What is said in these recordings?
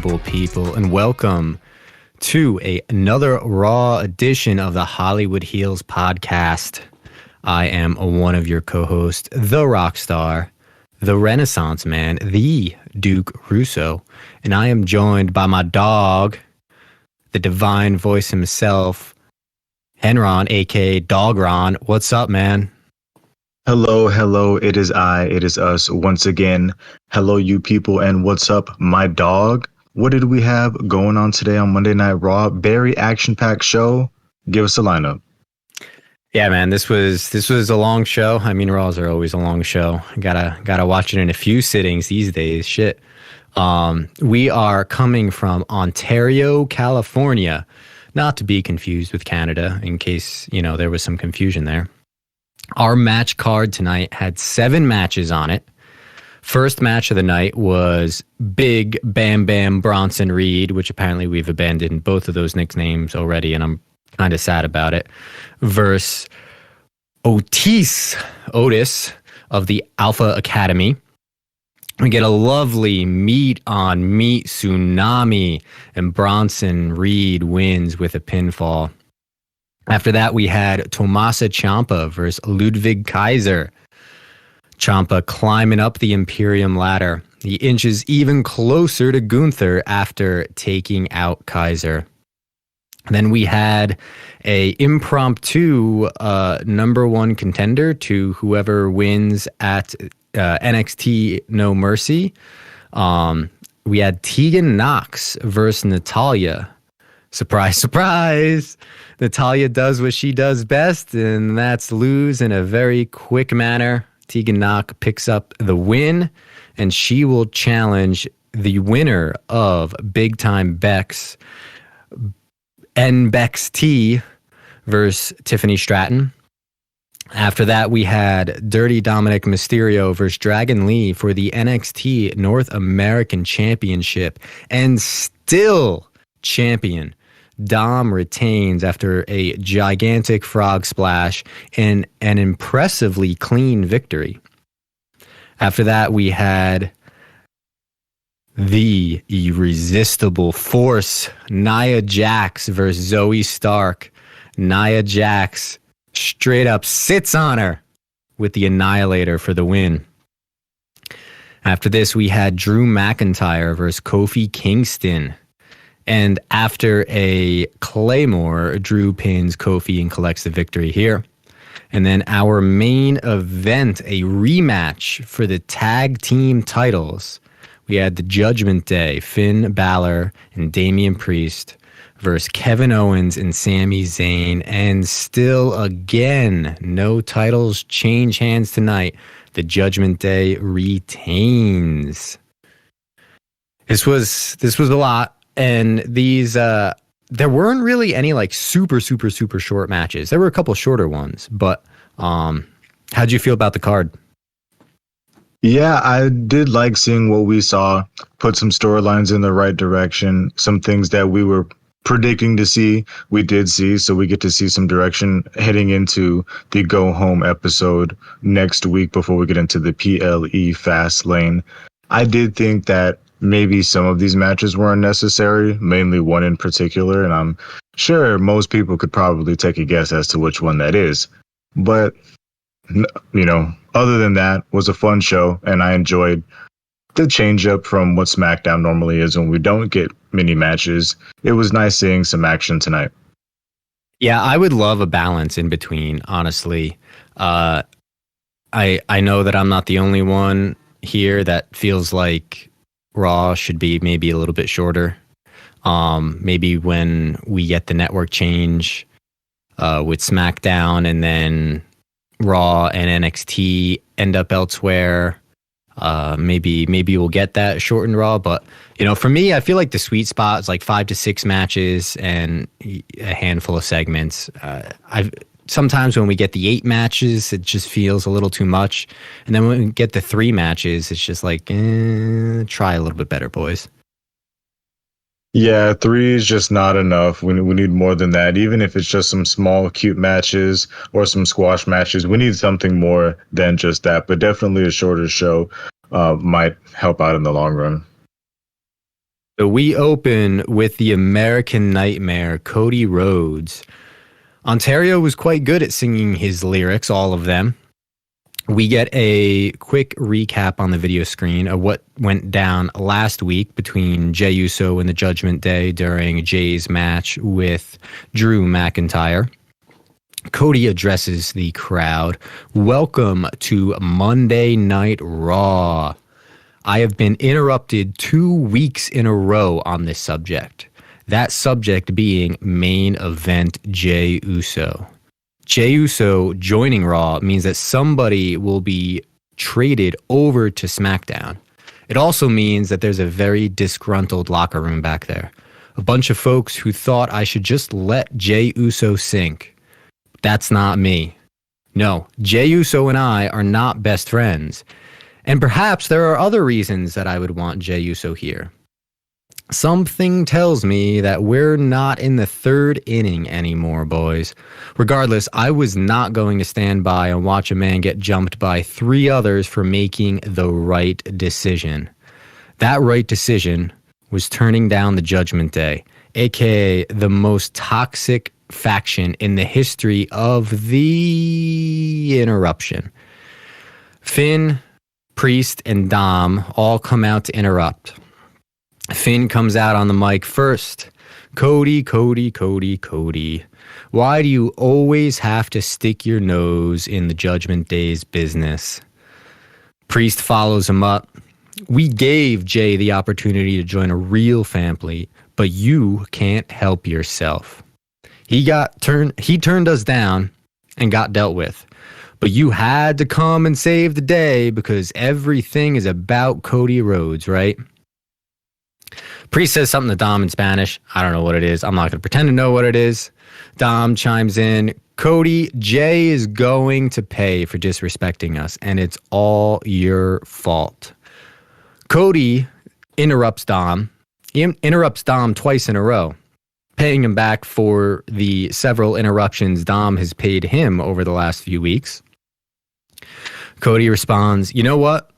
beautiful people, and welcome to another Raw edition of the Hollywood Heels podcast. I am one of your co-hosts, the rock star, the Renaissance man, the Duke Russo, and I am joined by my dog, the divine voice himself, Henron, aka Dogron. What's up, man? Hello, it is us once again. Hello, you people, and what's up, my dog? What did we have going on today on Monday Night Raw? Very action-packed show. Give us a lineup. Yeah, man, this was a long show. I mean, Raws are always a long show. Gotta watch it in a few sittings these days. Shit. We are coming from Ontario, California, not to be confused with Canada, in case there was some confusion there. Our match card tonight had 7 matches on it. First match of the night was Big Bam Bam Bronson Reed, which apparently we've abandoned both of those nicknames already, and I'm kind of sad about it, versus Otis of the Alpha Academy. We get a lovely meat-on-meat tsunami, and Bronson Reed wins with a pinfall. After that, we had Tommaso Ciampa versus Ludwig Kaiser. Ciampa climbing up the Imperium ladder. He inches even closer to Gunther after taking out Kaiser. Then we had a impromptu number one contender to whoever wins at NXT No Mercy. We had Tegan Nox versus Natalya. Surprise, surprise. Natalya does what she does best, and that's lose in a very quick manner. Tegan Nox picks up the win, and she will challenge the winner of Big Time Bex, NXT versus Tiffany Stratton. After that, we had Dirty Dominic Mysterio versus Dragon Lee for the NXT North American Championship, and still champion. Dom retains after a gigantic frog splash and an impressively clean victory. After that, we had the irresistible force, Nia Jax versus Zoe Stark. Nia Jax straight up sits on her with the Annihilator for the win. After this, we had Drew McIntyre versus Kofi Kingston. And after a Claymore, Drew pins Kofi and collects the victory here. And then our main event, a rematch for the tag team titles. We had the Judgment Day, Finn Balor and Damian Priest versus Kevin Owens and Sami Zayn. And still again, no titles change hands tonight. The Judgment Day retains. This was a lot. And these, there weren't really any like super short matches. There were a couple shorter ones, but how'd you feel about the card? Yeah, I did like seeing what we saw, put some storylines in the right direction, some things that we were predicting to see, we did see, so we get to see some direction heading into the Go Home episode next week before we get into the PLE Fast Lane. I did think that maybe some of these matches were unnecessary, mainly one in particular, and I'm sure most people could probably take a guess as to which one that is. But, other than that, was a fun show, and I enjoyed the change up from what SmackDown normally is when we don't get many matches. It was nice seeing some action tonight. Yeah, I would love a balance in between, honestly. I know that I'm not the only one here that feels like Raw should be maybe a little bit shorter. Maybe when we get the network change with SmackDown and then Raw and NXT end up elsewhere, maybe we'll get that shortened Raw. But for me, I feel like the sweet spot is like 5 to 6 matches and a handful of segments. Sometimes when we get the 8 matches, it just feels a little too much. And then when we get the 3 matches, it's just like, try a little bit better, boys. Yeah, 3 is just not enough. We need more than that. Even if it's just some small, cute matches or some squash matches, we need something more than just that. But definitely a shorter show might help out in the long run. So we open with the American Nightmare, Cody Rhodes. Ontario was quite good at singing his lyrics, all of them. We get a quick recap on the video screen of what went down last week between Jey Uso and the Judgment Day during Jay's match with Drew McIntyre. Cody addresses the crowd. Welcome to Monday Night Raw. I have been interrupted 2 weeks in a row on this subject. That subject being main event Jey Uso. Jey Uso joining Raw means that somebody will be traded over to SmackDown. It also means that there's a very disgruntled locker room back there. A bunch of folks who thought I should just let Jey Uso sink. That's not me. No, Jey Uso and I are not best friends. And perhaps there are other reasons that I would want Jey Uso here. Something tells me that we're not in the third inning anymore, boys. Regardless, I was not going to stand by and watch a man get jumped by 3 others for making the right decision. That right decision was turning down the Judgment Day, aka the most toxic faction in the history of the interruption. Finn, Priest, and Dom all come out to interrupt. Finn comes out on the mic first. Cody. Why do you always have to stick your nose in the Judgment Day's business? Priest follows him up. We gave Jay the opportunity to join a real family, but you can't help yourself. He turned us down and got dealt with. But you had to come and save the day because everything is about Cody Rhodes, right? Priest says something to Dom in Spanish. I don't know what it is. I'm not going to pretend to know what it is. Dom chimes in, Cody, Jay is going to pay for disrespecting us, and it's all your fault. Cody interrupts Dom. He interrupts Dom twice in a row, paying him back for the several interruptions Dom has paid him over the last few weeks. Cody responds, you know what?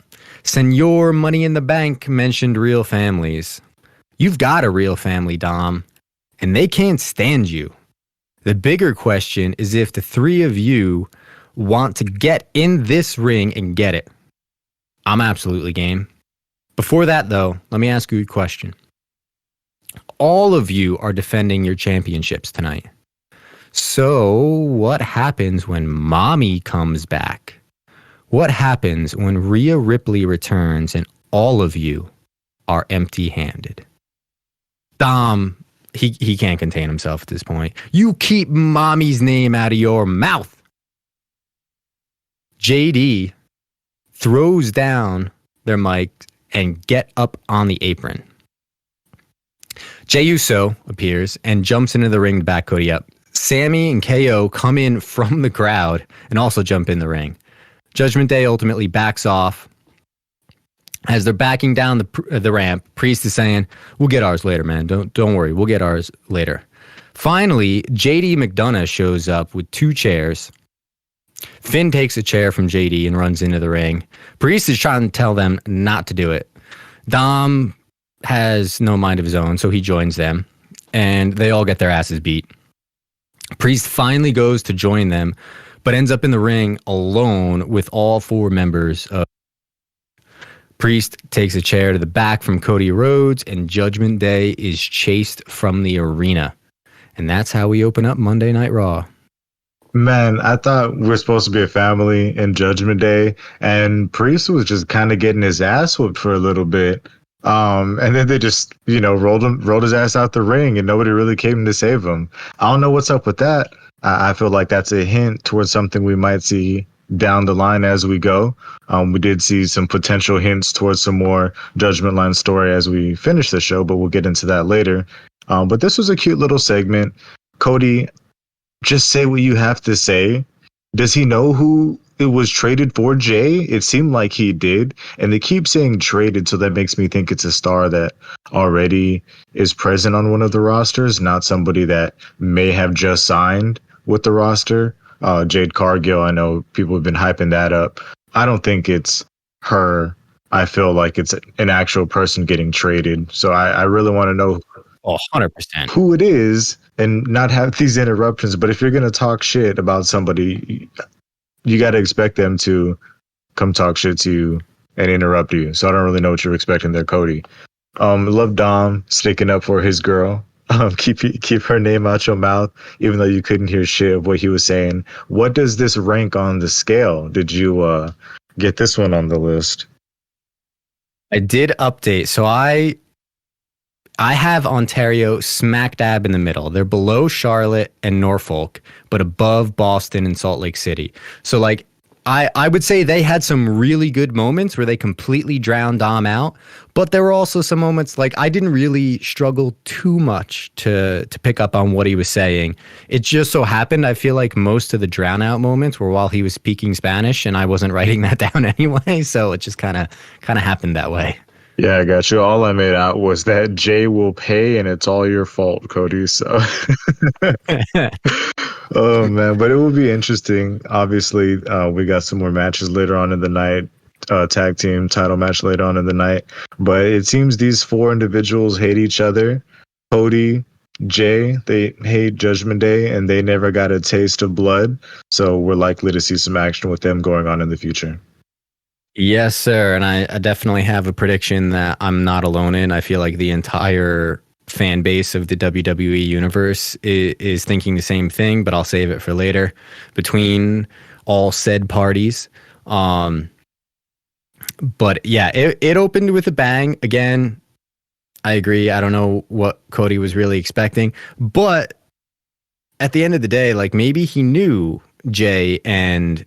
Senor Money in the Bank mentioned real families. You've got a real family, Dom, and they can't stand you. The bigger question is if the 3 of you want to get in this ring and get it. I'm absolutely game. Before that, though, let me ask you a question. All of you are defending your championships tonight. So what happens when Mommy comes back? What happens when Rhea Ripley returns and all of you are empty-handed? Dom, he can't contain himself at this point. You keep Mommy's name out of your mouth. JD throws down their mic and get up on the apron. Jey Uso appears and jumps into the ring to back Cody up. Sammy and KO come in from the crowd and also jump in the ring. Judgment Day ultimately backs off. As they're backing down the ramp, Priest is saying, we'll get ours later, man. Don't worry. We'll get ours later. Finally, JD McDonough shows up with 2 chairs. Finn takes a chair from JD and runs into the ring. Priest is trying to tell them not to do it. Dom has no mind of his own, so he joins them, and they all get their asses beat. Priest finally goes to join them, but ends up in the ring alone with all 4 members of Priest takes a chair to the back from Cody Rhodes, and Judgment Day is chased from the arena. And that's how we open up Monday Night Raw. Man, I thought we were supposed to be a family in Judgment Day, and Priest was just kind of getting his ass whooped for a little bit. And then they just, rolled his ass out the ring, and nobody really came to save him. I don't know what's up with that. I feel like that's a hint towards something we might see down the line as we go. We did see some potential hints towards some more Judgment Line story as we finish the show, but we'll get into that later. But this was a cute little segment. Cody, just say what you have to say. Does he know who it was traded for, Jay? It seemed like he did. And they keep saying traded, so that makes me think it's a star that already is present on one of the rosters, not somebody that may have just signed with the roster. Jade Cargill, I know people have been hyping that up. I don't think it's her I feel like it's an actual person getting traded. So I really want to know 100%. who it is and not have these interruptions. But if you're going to talk shit about somebody, you got to expect them to come talk shit to you and interrupt you. So I don't really know what you're expecting there, Cody. Love Dom sticking up for his girl. Keep her name out your mouth, even though you couldn't hear shit of what he was saying. What does this rank on the scale? Did you get this one on the list? I did update. So I have Ontario smack dab in the middle. They're below Charlotte and Norfolk, but above Boston and Salt Lake City. So like I would say they had some really good moments where they completely drowned Dom out, but there were also some moments like I didn't really struggle too much to pick up on what he was saying. It just so happened I feel like most of the drown out moments were while he was speaking Spanish and I wasn't writing that down anyway, so it just kind of happened that way. Yeah, I got you. All I made out was that Jay will pay and it's all your fault, Cody. So oh man, but it will be interesting. Obviously, we got some more matches later on in the night, tag team title match later on in the night. But it seems these four individuals hate each other. Cody, Jay, they hate Judgment Day, and they never got a taste of blood. So we're likely to see some action with them going on in the future. Yes, sir. And I definitely have a prediction that I'm not alone in. I feel like the entire fan base of the WWE universe is thinking the same thing, but I'll save it for later. Between all said parties. But yeah, it opened with a bang. Again, I agree. I don't know what Cody was really expecting, but at the end of the day, like maybe he knew Jay and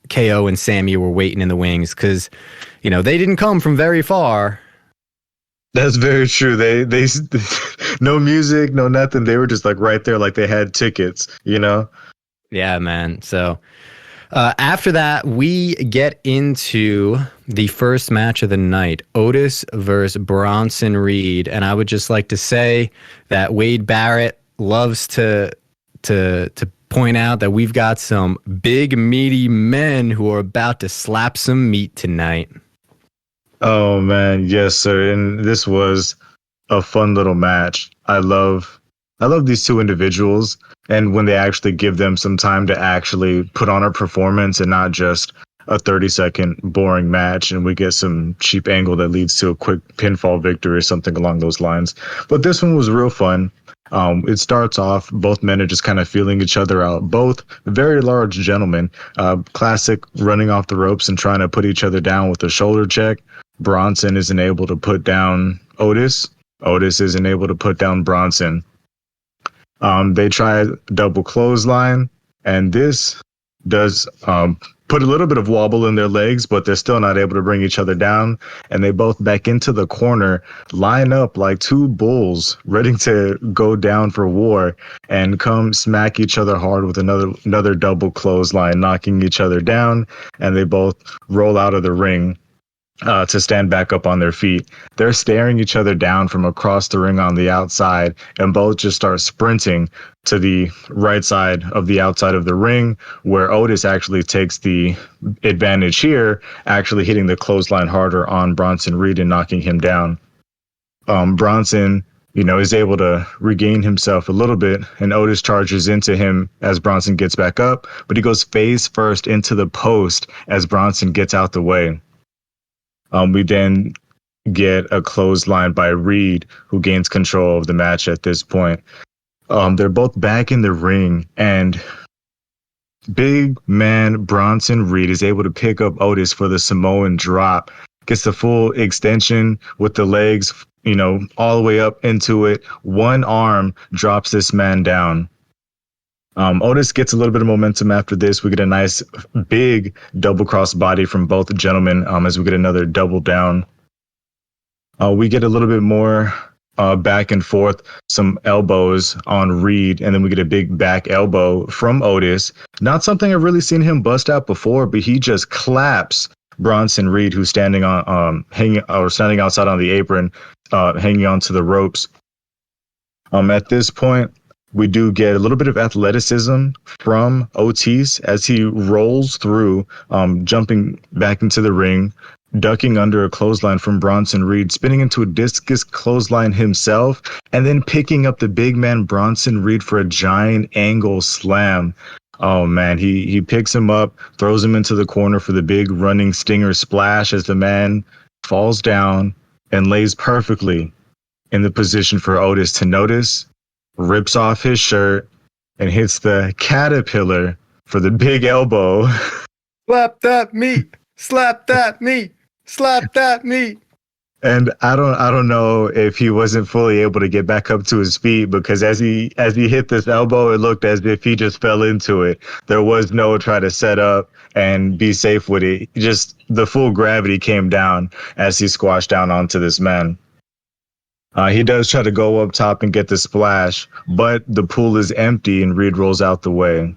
KO and Sammy were waiting in the wings because, you know, they didn't come from very far. That's very true. They no music, no nothing. They were just like right there, like they had tickets, you know? Yeah, man. So after that, we get into the first match of the night, Otis versus Bronson Reed. And I would just like to say that Wade Barrett loves to point out that we've got some big, meaty men who are about to slap some meat tonight. Oh man, yes, sir. And this was a fun little match. I love these two individuals, and when they actually give them some time to actually put on a performance and not just a 30-second boring match, and we get some cheap angle that leads to a quick pinfall victory or something along those lines. But this one was real fun. It starts off, both men are just kind of feeling each other out. Both very large gentlemen, classic running off the ropes and trying to put each other down with a shoulder check. Bronson isn't able to put down Otis. Otis isn't able to put down Bronson. They try a double clothesline, and this does put a little bit of wobble in their legs, but they're still not able to bring each other down. And they both back into the corner, line up like two bulls ready to go down for war, and come smack each other hard with another double clothesline, knocking each other down. And they both roll out of the ring to stand back up on their feet. They're staring each other down from across the ring on the outside, and both just start sprinting to the right side of the outside of the ring, where Otis actually takes the advantage here, actually hitting the clothesline harder on Bronson Reed and knocking him down. Bronson, is able to regain himself a little bit, and Otis charges into him as Bronson gets back up, but he goes face first into the post as Bronson gets out the way. We then get a clothesline by Reed, who gains control of the match at this point. They're both back in the ring, and big man Bronson Reed is able to pick up Otis for the Samoan drop. Gets the full extension with the legs, all the way up into it. One arm drops this man down. Otis gets a little bit of momentum after this. We get a nice big double cross body from both gentlemen as we get another double down. We get a little bit more back and forth, some elbows on Reed, and then we get a big back elbow from Otis. Not something I've really seen him bust out before, but he just claps Bronson Reed, who's standing standing outside on the apron, hanging onto the ropes. At this point, we do get a little bit of athleticism from Otis as he rolls through, jumping back into the ring. ducking under a clothesline from Bronson Reed, spinning into a discus clothesline himself, and then picking up the big man Bronson Reed for a giant angle slam. Oh man, he picks him up, throws him into the corner for the big running stinger splash as the man falls down and lays perfectly in the position for Otis to notice, rips off his shirt, and hits the caterpillar for the big elbow. Slap that meat! Slap that meat! Slap that meat! And I don't know if he wasn't fully able to get back up to his feet, because as he hit this elbow, it looked as if he just fell into it. There was no try to set up and be safe with it. Just the full gravity came down as he squashed down onto this man. He does try to go up top and get the splash, but the pool is empty and Reed rolls out the way.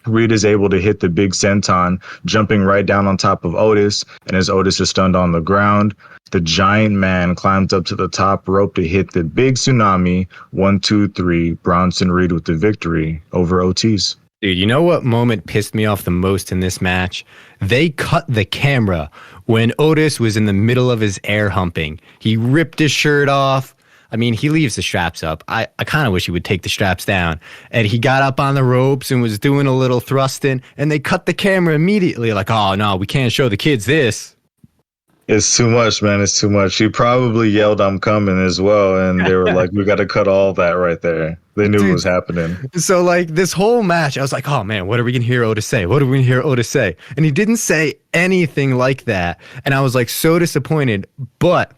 Reed is able to hit the big senton, jumping right down on top of Otis, and as Otis is stunned on the ground, the giant man climbs up to the top rope to hit the big tsunami. 1, 2, 3, Bronson Reed with the victory over Otis. Dude, you know what moment pissed me off the most in this match? They cut the camera when Otis was in the middle of his air humping. He ripped his shirt off. I mean, he leaves the straps up. I kind of wish he would take the straps down. And he got up on the ropes and was doing a little thrusting, and they cut the camera immediately. Like, oh, no, we can't show the kids this. It's too much, man. It's too much. He probably yelled, "I'm coming" as well. And they were like, we got to cut all that right there. They knew what was happening. So, like, this whole match, I was like, oh, man, what are we going to hear Otis say? What are we going to hear Otis say? And he didn't say anything like that. And I was, like, so disappointed. But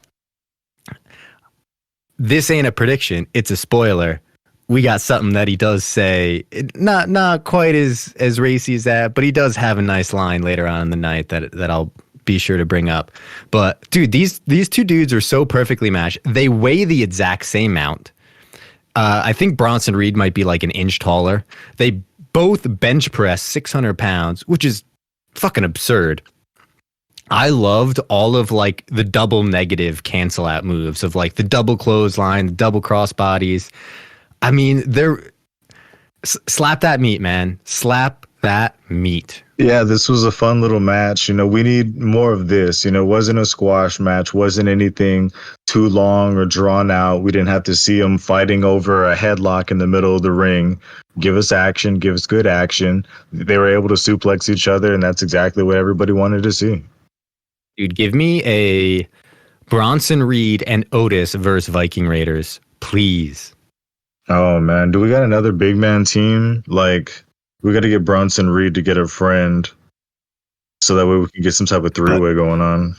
this ain't a prediction. It's a spoiler. We got something that he does say. Not quite as racy as that, but he does have a nice line later on in the night that I'll be sure to bring up. But, dude, these two dudes are so perfectly matched. They weigh the exact same amount. I think Bronson Reed might be like an inch taller. They both bench press 600 pounds, which is fucking absurd. I loved all of like the double negative cancel out moves of like the double clothesline, the double cross bodies. I mean, slap that meat, man. Slap that meat. Yeah, this was a fun little match. You know, we need more of this. You know, it wasn't a squash match, wasn't anything too long or drawn out. We didn't have to see them fighting over a headlock in the middle of the ring. Give us action, give us good action. They were able to suplex each other, and that's exactly what everybody wanted to see. Dude, give me a Bronson Reed and Otis versus Viking Raiders, please. Oh, man. Do we got another big man team? Like, we got to get Bronson Reed to get a friend so that way we can get some type of three-way going on.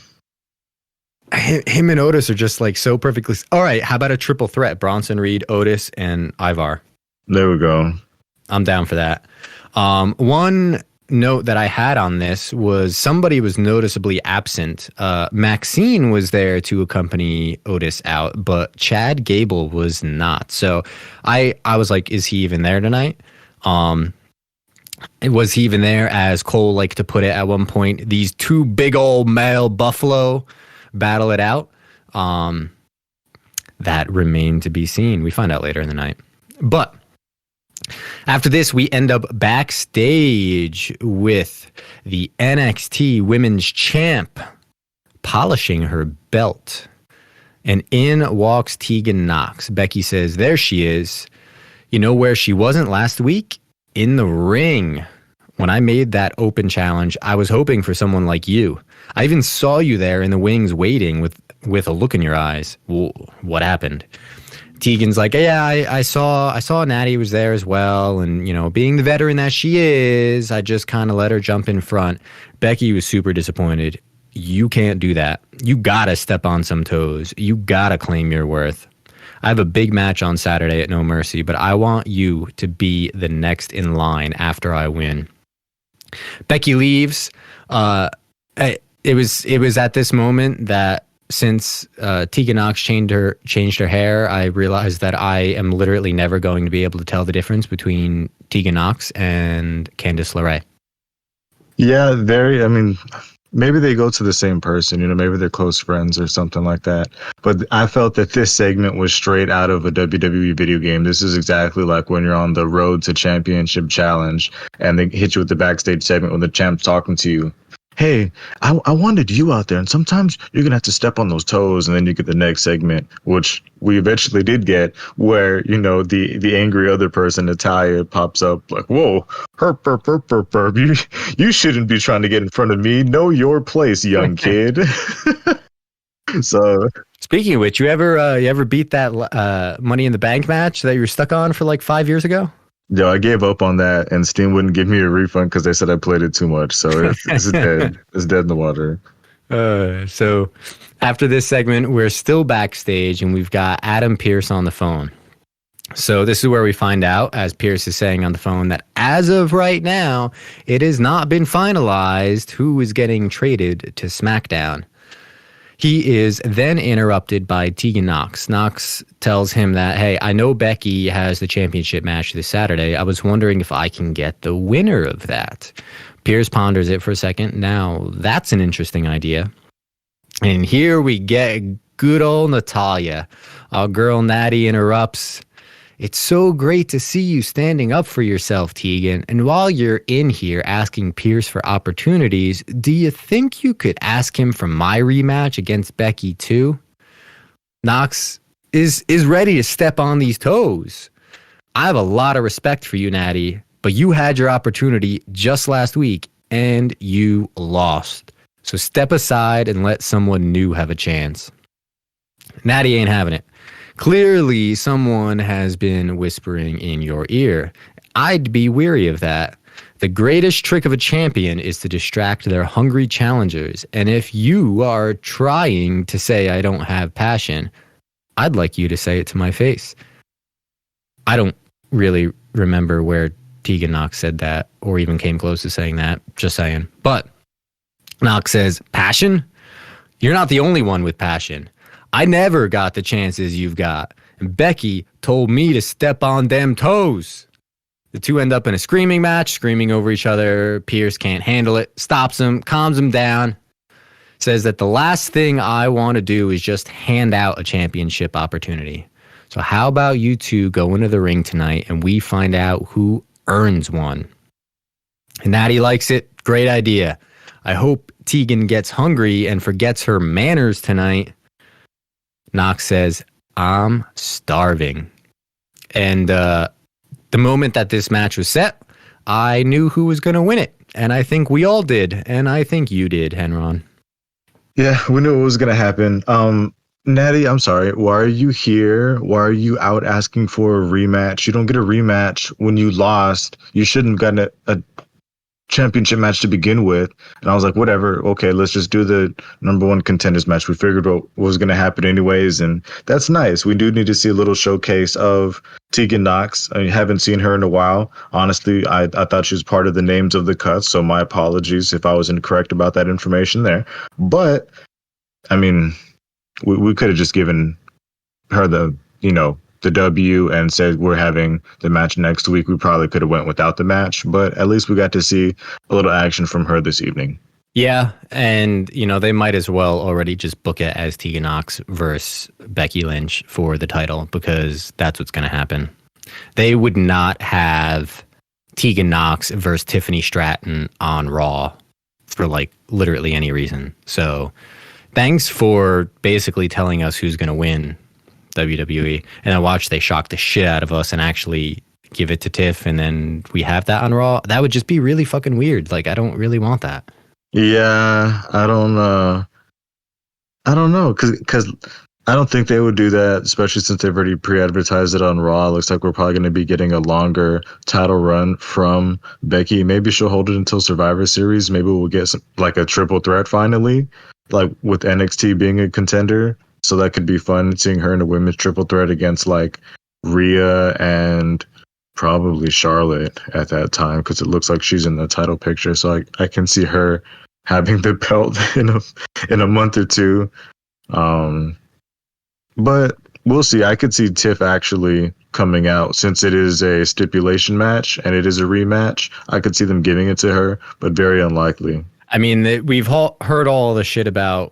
Him and Otis are just like so perfectly. All right, how about a triple threat? Bronson Reed, Otis, and Ivar. There we go. I'm down for that. One note that I had on this was somebody was noticeably absent. Maxine was there to accompany Otis out, but Chad Gable was not. So I was like, is he even there tonight? Was he even there, as Cole liked to put it at one point? These two big old male buffalo battle it out. That remained to be seen. We find out later in the night. But after this, we end up backstage with the NXT Women's Champ polishing her belt. And in walks Tegan Nox. Becky says, there she is. You know where she wasn't last week? In the ring. When I made that open challenge, I was hoping for someone like you. I even saw you there in the wings waiting with a look in your eyes. Well, what happened? Tegan's like, yeah, I saw Natty was there as well. And, you know, being the veteran that she is, I just kind of let her jump in front. Becky was super disappointed. You can't do that. You got to step on some toes. You got to claim your worth. I have a big match on Saturday at No Mercy, but I want you to be the next in line after I win. Becky leaves. It was at this moment that since Tegan Nox changed her hair, I realized that I am literally never going to be able to tell the difference between Tegan Nox and Candice LeRae. Yeah, I mean, maybe they go to the same person, you know, maybe they're close friends or something like that. But I felt that this segment was straight out of a WWE video game. This is exactly like when you're on the road to championship challenge and they hit you with the backstage segment when the champ's talking to you. hey, I wanted you out there, and sometimes you're gonna have to step on those toes. And then you get the next segment, which we eventually did get, where the angry other person, Natalia, pops up like, whoa, herp herp herp herp herp. You shouldn't be trying to get in front of me. Know your place, young kid. So Speaking of which, you ever beat that Money in the Bank match that you were stuck on for like 5 years ago? I gave up on that, and Steam wouldn't give me a refund because they said I played it too much. So it's dead. It's dead in the water. So after this segment, we're still backstage, and we've got Adam Pearce on the phone. So this is where we find out, as Pearce is saying on the phone, that as of right now, it has not been finalized who is getting traded to SmackDown. He is then interrupted by Tegan Nox. Nox tells him that, hey, I know Becky has the championship match this Saturday. I was wondering if I can get the winner of that. Pierce ponders it for a second. Now, that's an interesting idea. And here we get good old Natalia. Our girl Natty interrupts. It's so great to see you standing up for yourself, Tegan. And while you're in here asking Pierce for opportunities, do you think you could ask him for my rematch against Becky too? Nox is ready to step on these toes. I have a lot of respect for you, Natty, but you had your opportunity just last week and you lost. So step aside and let someone new have a chance. Natty ain't having it. Clearly, someone has been whispering in your ear. I'd be weary of that. The greatest trick of a champion is to distract their hungry challengers. And if you are trying to say I don't have passion, I'd like you to say it to my face. I don't really remember where Tegan Nox said that or even came close to saying that. Just saying. But Nox says, passion? You're not the only one with passion. I never got the chances you've got. And Becky told me to step on them toes. The two end up in a screaming match, screaming over each other. Pierce can't handle it, stops him, calms him down. Says that the last thing I want to do is just hand out a championship opportunity. So how about you two go into the ring tonight and we find out who earns one? And Natty likes it. Great idea. I hope Tegan gets hungry and forgets her manners tonight. Nox says, I'm starving. And the moment that this match was set, I knew who was going to win it. And I think we all did. And I think you did, Henron. Yeah, we knew it was going to happen. Natty, I'm sorry. Why are you here? Why are you out asking for a rematch? You don't get a rematch when you lost. You shouldn't have gotten a championship match to begin with. And I was like, whatever, okay, let's just do the number one contenders match. We figured what was going to happen anyways, and that's nice. We do need to see a little showcase of Tegan Nox. I haven't seen her in a while. Honestly, I thought she was part of the names of the cuts, so my apologies if I was incorrect about that information there. But I mean, we could have just given her the W and said we're having the match next week. We probably could have went without the match, but at least we got to see a little action from her this evening. Yeah, and they might as well already just book it as Tegan Nox versus Becky Lynch for the title, because that's what's going to happen. They would not have Tegan Nox versus Tiffany Stratton on Raw for like literally any reason. So thanks for basically telling us who's going to win WWE, and then watch they shock the shit out of us and actually give it to Tiff, and then we have that on Raw. That would just be really fucking weird. Like, I don't really want that. Yeah, I don't know, because I don't think they would do that, especially since they've already pre-advertised it on Raw. It looks like we're probably going to be getting a longer title run from Becky. Maybe she'll hold it until Survivor Series. Maybe we'll get like a triple threat finally, like with NXT being a contender. So that could be fun, seeing her in a women's triple threat against like Rhea and probably Charlotte at that time, because it looks like she's in the title picture. So I can see her having the belt in a month or two. But we'll see. I could see Tiff actually coming out, since it is a stipulation match and it is a rematch. I could see them giving it to her, but very unlikely. I mean, we've heard all the shit about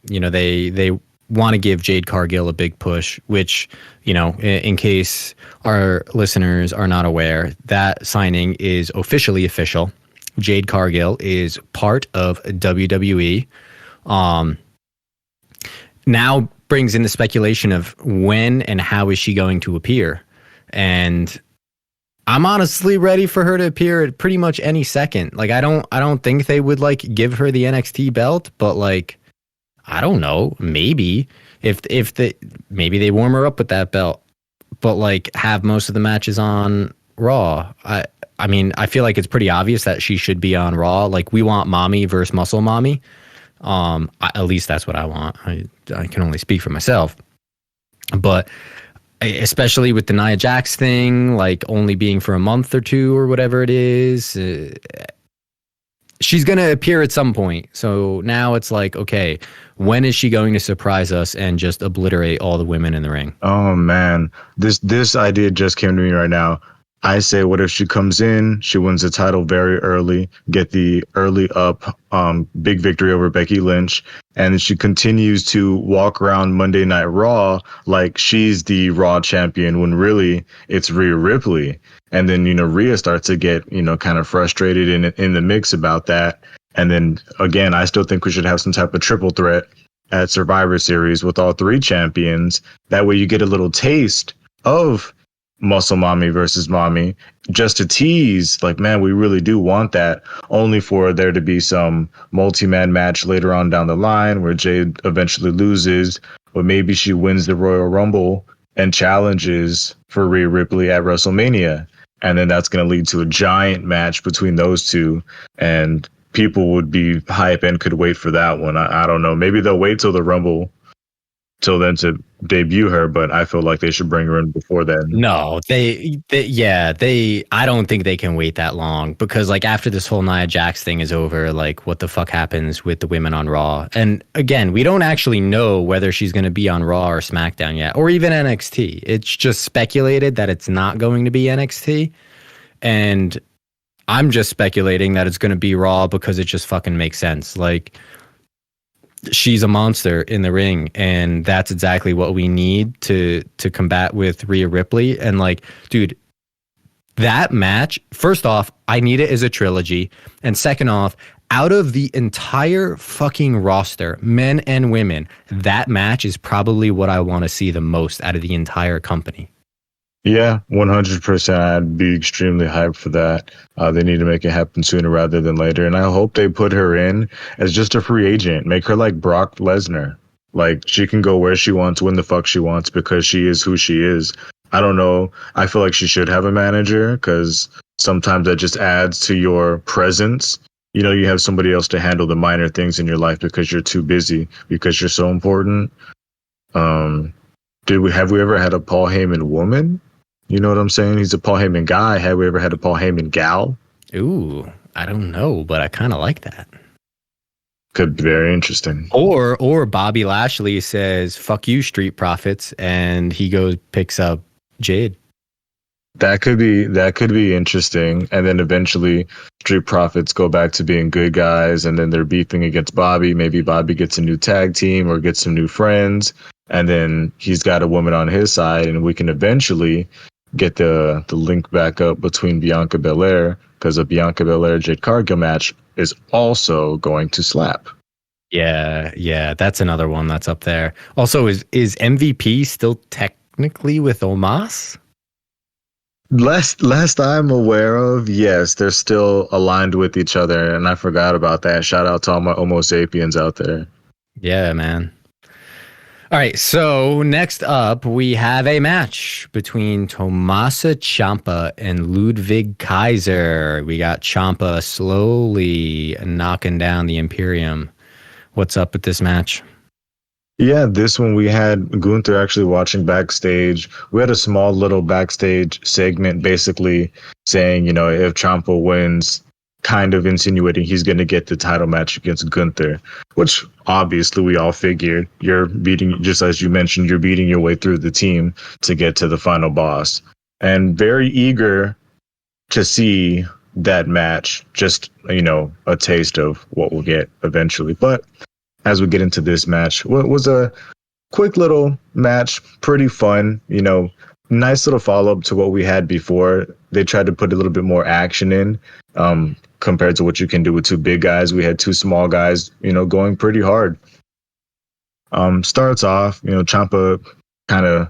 they want to give Jade Cargill a big push, which, in case our listeners are not aware, that signing is officially official. Jade Cargill is part of WWE. Now brings in the speculation of when and how is she going to appear. And I'm honestly ready for her to appear at pretty much any second. Like I don't think they would like give her the NXT belt, but like I don't know, maybe maybe they warm her up with that belt, but like have most of the matches on Raw. I mean, I feel like it's pretty obvious that she should be on Raw. Like we want Mommy versus Muscle Mommy. At least that's what I want. I can only speak for myself, but especially with the Nia Jax thing, like only being for a month or two or whatever it is, she's going to appear at some point. So now it's like, okay, when is she going to surprise us and just obliterate all the women in the ring? Oh man, this idea just came to me right now. I say, what if she comes in, she wins the title very early, get the early up, big victory over Becky Lynch, and she continues to walk around Monday Night Raw like she's the Raw champion when really it's Rhea Ripley. And then, Rhea starts to get, kind of frustrated in the mix about that. And then again, I still think we should have some type of triple threat at Survivor Series with all three champions. That way you get a little taste of Muscle Mommy versus Mommy, just to tease, like, man, we really do want that, only for there to be some multi-man match later on down the line where Jade eventually loses, but maybe she wins the Royal Rumble and challenges for Rhea Ripley at WrestleMania. And then that's going to lead to a giant match between those two, and people would be hype and could wait for that one. I don't know. Maybe they'll wait till the Rumble till then to debut her, but I feel like they should bring her in before then. No, I don't think they can wait that long, because like after this whole Nia Jax thing is over, like what the fuck happens with the women on Raw? And again, we don't actually know whether she's going to be on Raw or SmackDown yet, or even NXT. It's just speculated that it's not going to be NXT. And I'm just speculating that it's going to be Raw because it just fucking makes sense. Like, she's a monster in the ring, and that's exactly what we need to combat with Rhea Ripley. And like, dude, that match, first off, I need it as a trilogy, and second off, out of the entire fucking roster, men and women, that match is probably what I want to see the most out of the entire company. Yeah, 100%. I'd be extremely hyped for that. They need to make it happen sooner rather than later. And I hope they put her in as just a free agent. Make her like Brock Lesnar. Like, she can go where she wants, when the fuck she wants, because she is who she is. I don't know. I feel like she should have a manager, because sometimes that just adds to your presence. You have somebody else to handle the minor things in your life because you're too busy, because you're so important. Have we ever had a Paul Heyman woman? You know what I'm saying? He's a Paul Heyman guy. Have we ever had a Paul Heyman gal? Ooh, I don't know, but I kind of like that. Could be very interesting. Or Bobby Lashley says, "Fuck you, Street Profits," and he picks up Jade. That could be interesting. And then eventually Street Profits go back to being good guys, and then they're beefing against Bobby. Maybe Bobby gets a new tag team or gets some new friends, and then he's got a woman on his side, and we can eventually get the link back up between Bianca Belair, because a Bianca Belair Jade Cargill match is also going to slap. Yeah, that's another one that's up there. Also, is MVP still technically with Omos? Last I'm aware of, yes, they're still aligned with each other, and I forgot about that. Shout out to all my Homo sapiens out there. Yeah, man. All right, so next up, we have a match between Tommaso Ciampa and Ludwig Kaiser. We got Ciampa slowly knocking down the Imperium. What's up with this match? Yeah, this one we had Gunther actually watching backstage. We had a small little backstage segment basically saying, if Ciampa wins, kind of insinuating he's going to get the title match against Gunther, which obviously we all figured. You're beating, just as you mentioned, you're beating your way through the team to get to the final boss. And very eager to see that match, just, a taste of what we'll get eventually. But as we get into this match, what was a quick little match, pretty fun, nice little follow-up to what we had before. They tried to put a little bit more action in. compared to what you can do with two big guys. We had two small guys, going pretty hard. Starts off, Ciampa kind of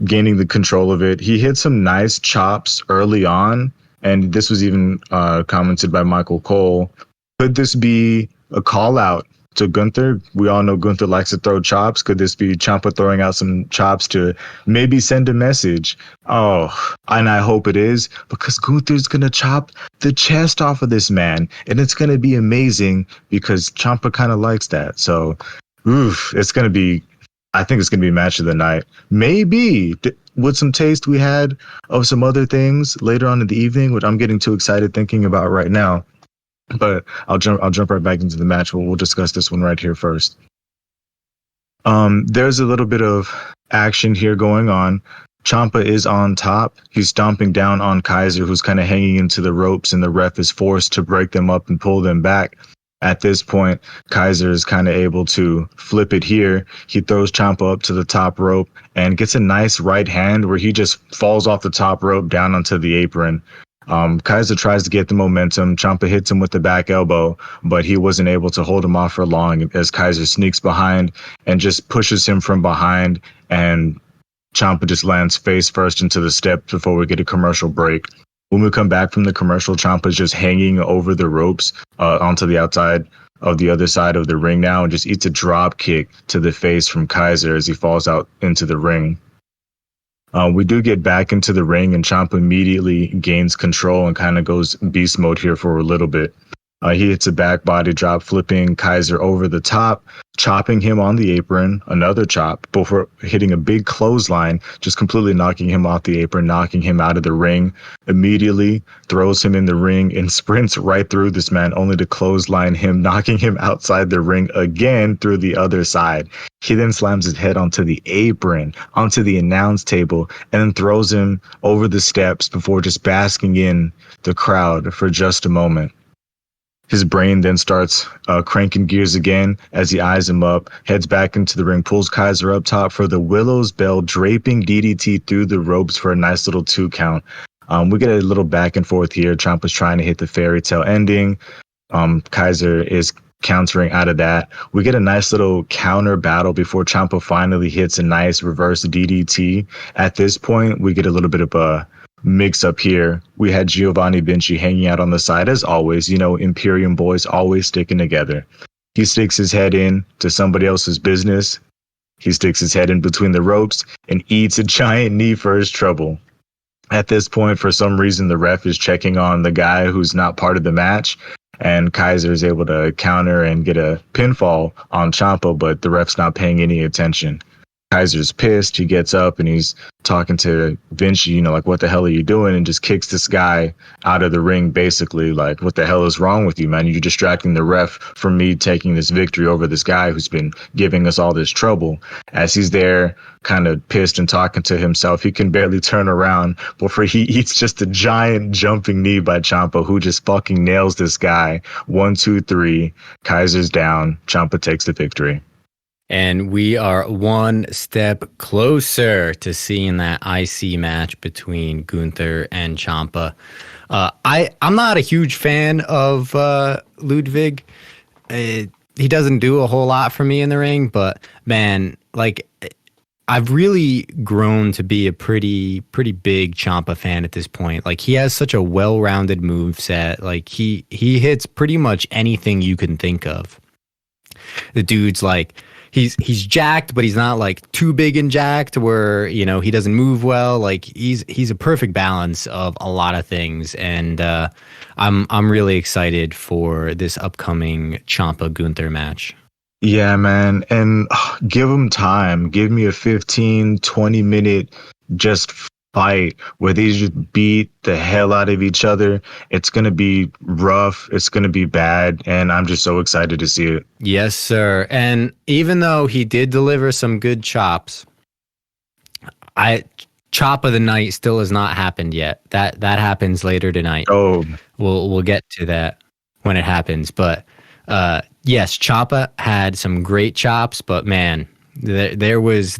gaining the control of it. He hit some nice chops early on, and this was even commented by Michael Cole. Could this be a call out to Gunther? We all know Gunther likes to throw chops. Could this be Ciampa throwing out some chops to maybe send a message? Oh, and I hope it is, because Gunther's going to chop the chest off of this man, and it's going to be amazing because Ciampa kind of likes that. So, it's going to be, I think it's going to be match of the night. Maybe with some taste we had of some other things later on in the evening, which I'm getting too excited thinking about right now. But I'll jump right back into the match. We'll discuss this one right here first. There's a little bit of action here going on. Ciampa is on top. He's stomping down on Kaiser, who's kind of hanging into the ropes, and the ref is forced to break them up and pull them back. At this point, Kaiser is kind of able to flip it here. He throws Ciampa up to the top rope and gets a nice right hand where he just falls off the top rope down onto the apron. Kaiser tries to get the momentum. Ciampa hits him with the back elbow, but he wasn't able to hold him off for long as Kaiser sneaks behind and just pushes him from behind, and Ciampa just lands face first into the steps before we get a commercial break. When we come back from the commercial, Ciampa's just hanging over the ropes onto the outside of the other side of the ring now, and just eats a drop kick to the face from Kaiser as he falls out into the ring. We do get back into the ring, and Ciampa immediately gains control and kind of goes beast mode here for a little bit. He hits a back body drop, flipping Kaiser over the top, chopping him on the apron, another chop, before hitting a big clothesline, just completely knocking him off the apron, knocking him out of the ring. Immediately throws him in the ring and sprints right through this man, only to clothesline him, knocking him outside the ring again through the other side. He then slams his head onto the apron, onto the announce table, and then throws him over the steps before just basking in the crowd for just a moment. His brain then starts cranking gears again as he eyes him up, heads back into the ring, pulls Kaiser up top for the Willow's Bell draping DDT through the ropes for a nice little 2 count. We get a little back and forth here. Ciampa's trying to hit the fairy tale ending. Kaiser is countering out of that. We get a nice little counter battle before Ciampa finally hits a nice reverse DDT. At this point, we get a little bit of a mix up here. We had Giovanni Vinci hanging out on the side as always. Imperium boys always sticking together. He sticks his head in to somebody else's business. He sticks his head in between the ropes and eats a giant knee for his trouble. At this point, for some reason, the ref is checking on the guy who's not part of the match, and Kaiser is able to counter and get a pinfall on Ciampa, but the ref's not paying any attention. Kaiser's pissed. He gets up and he's talking to Vinci, like, what the hell are you doing? And just kicks this guy out of the ring, basically, like, what the hell is wrong with you, man? You're distracting the ref from me taking this victory over this guy who's been giving us all this trouble. As he's there, kind of pissed and talking to himself, he can barely turn around before he eats just a giant jumping knee by Ciampa, who just fucking nails this guy. 1, 2, 3. Kaiser's down. Ciampa takes the victory. And we are one step closer to seeing that IC match between Gunther and Ciampa. I'm not a huge fan of Ludwig. He doesn't do a whole lot for me in the ring, but man, like, I've really grown to be a pretty big Ciampa fan at this point. Like, he has such a well-rounded moveset. Like, he hits pretty much anything you can think of. The dude's like, he's jacked, but he's not like too big and jacked where, he doesn't move well. Like, he's a perfect balance of a lot of things. And I'm really excited for this upcoming Ciampa Gunther match. Yeah, man. And give him time. Give me a 15-20 minute just fight where they just beat the hell out of each other. It's going to be rough. It's going to be bad. And I'm just so excited to see it. Yes, sir. And even though he did deliver some good chops, chop of the night still has not happened yet. That happens later tonight. Oh, we'll get to that when it happens. But yes, Ciampa had some great chops, but man, there was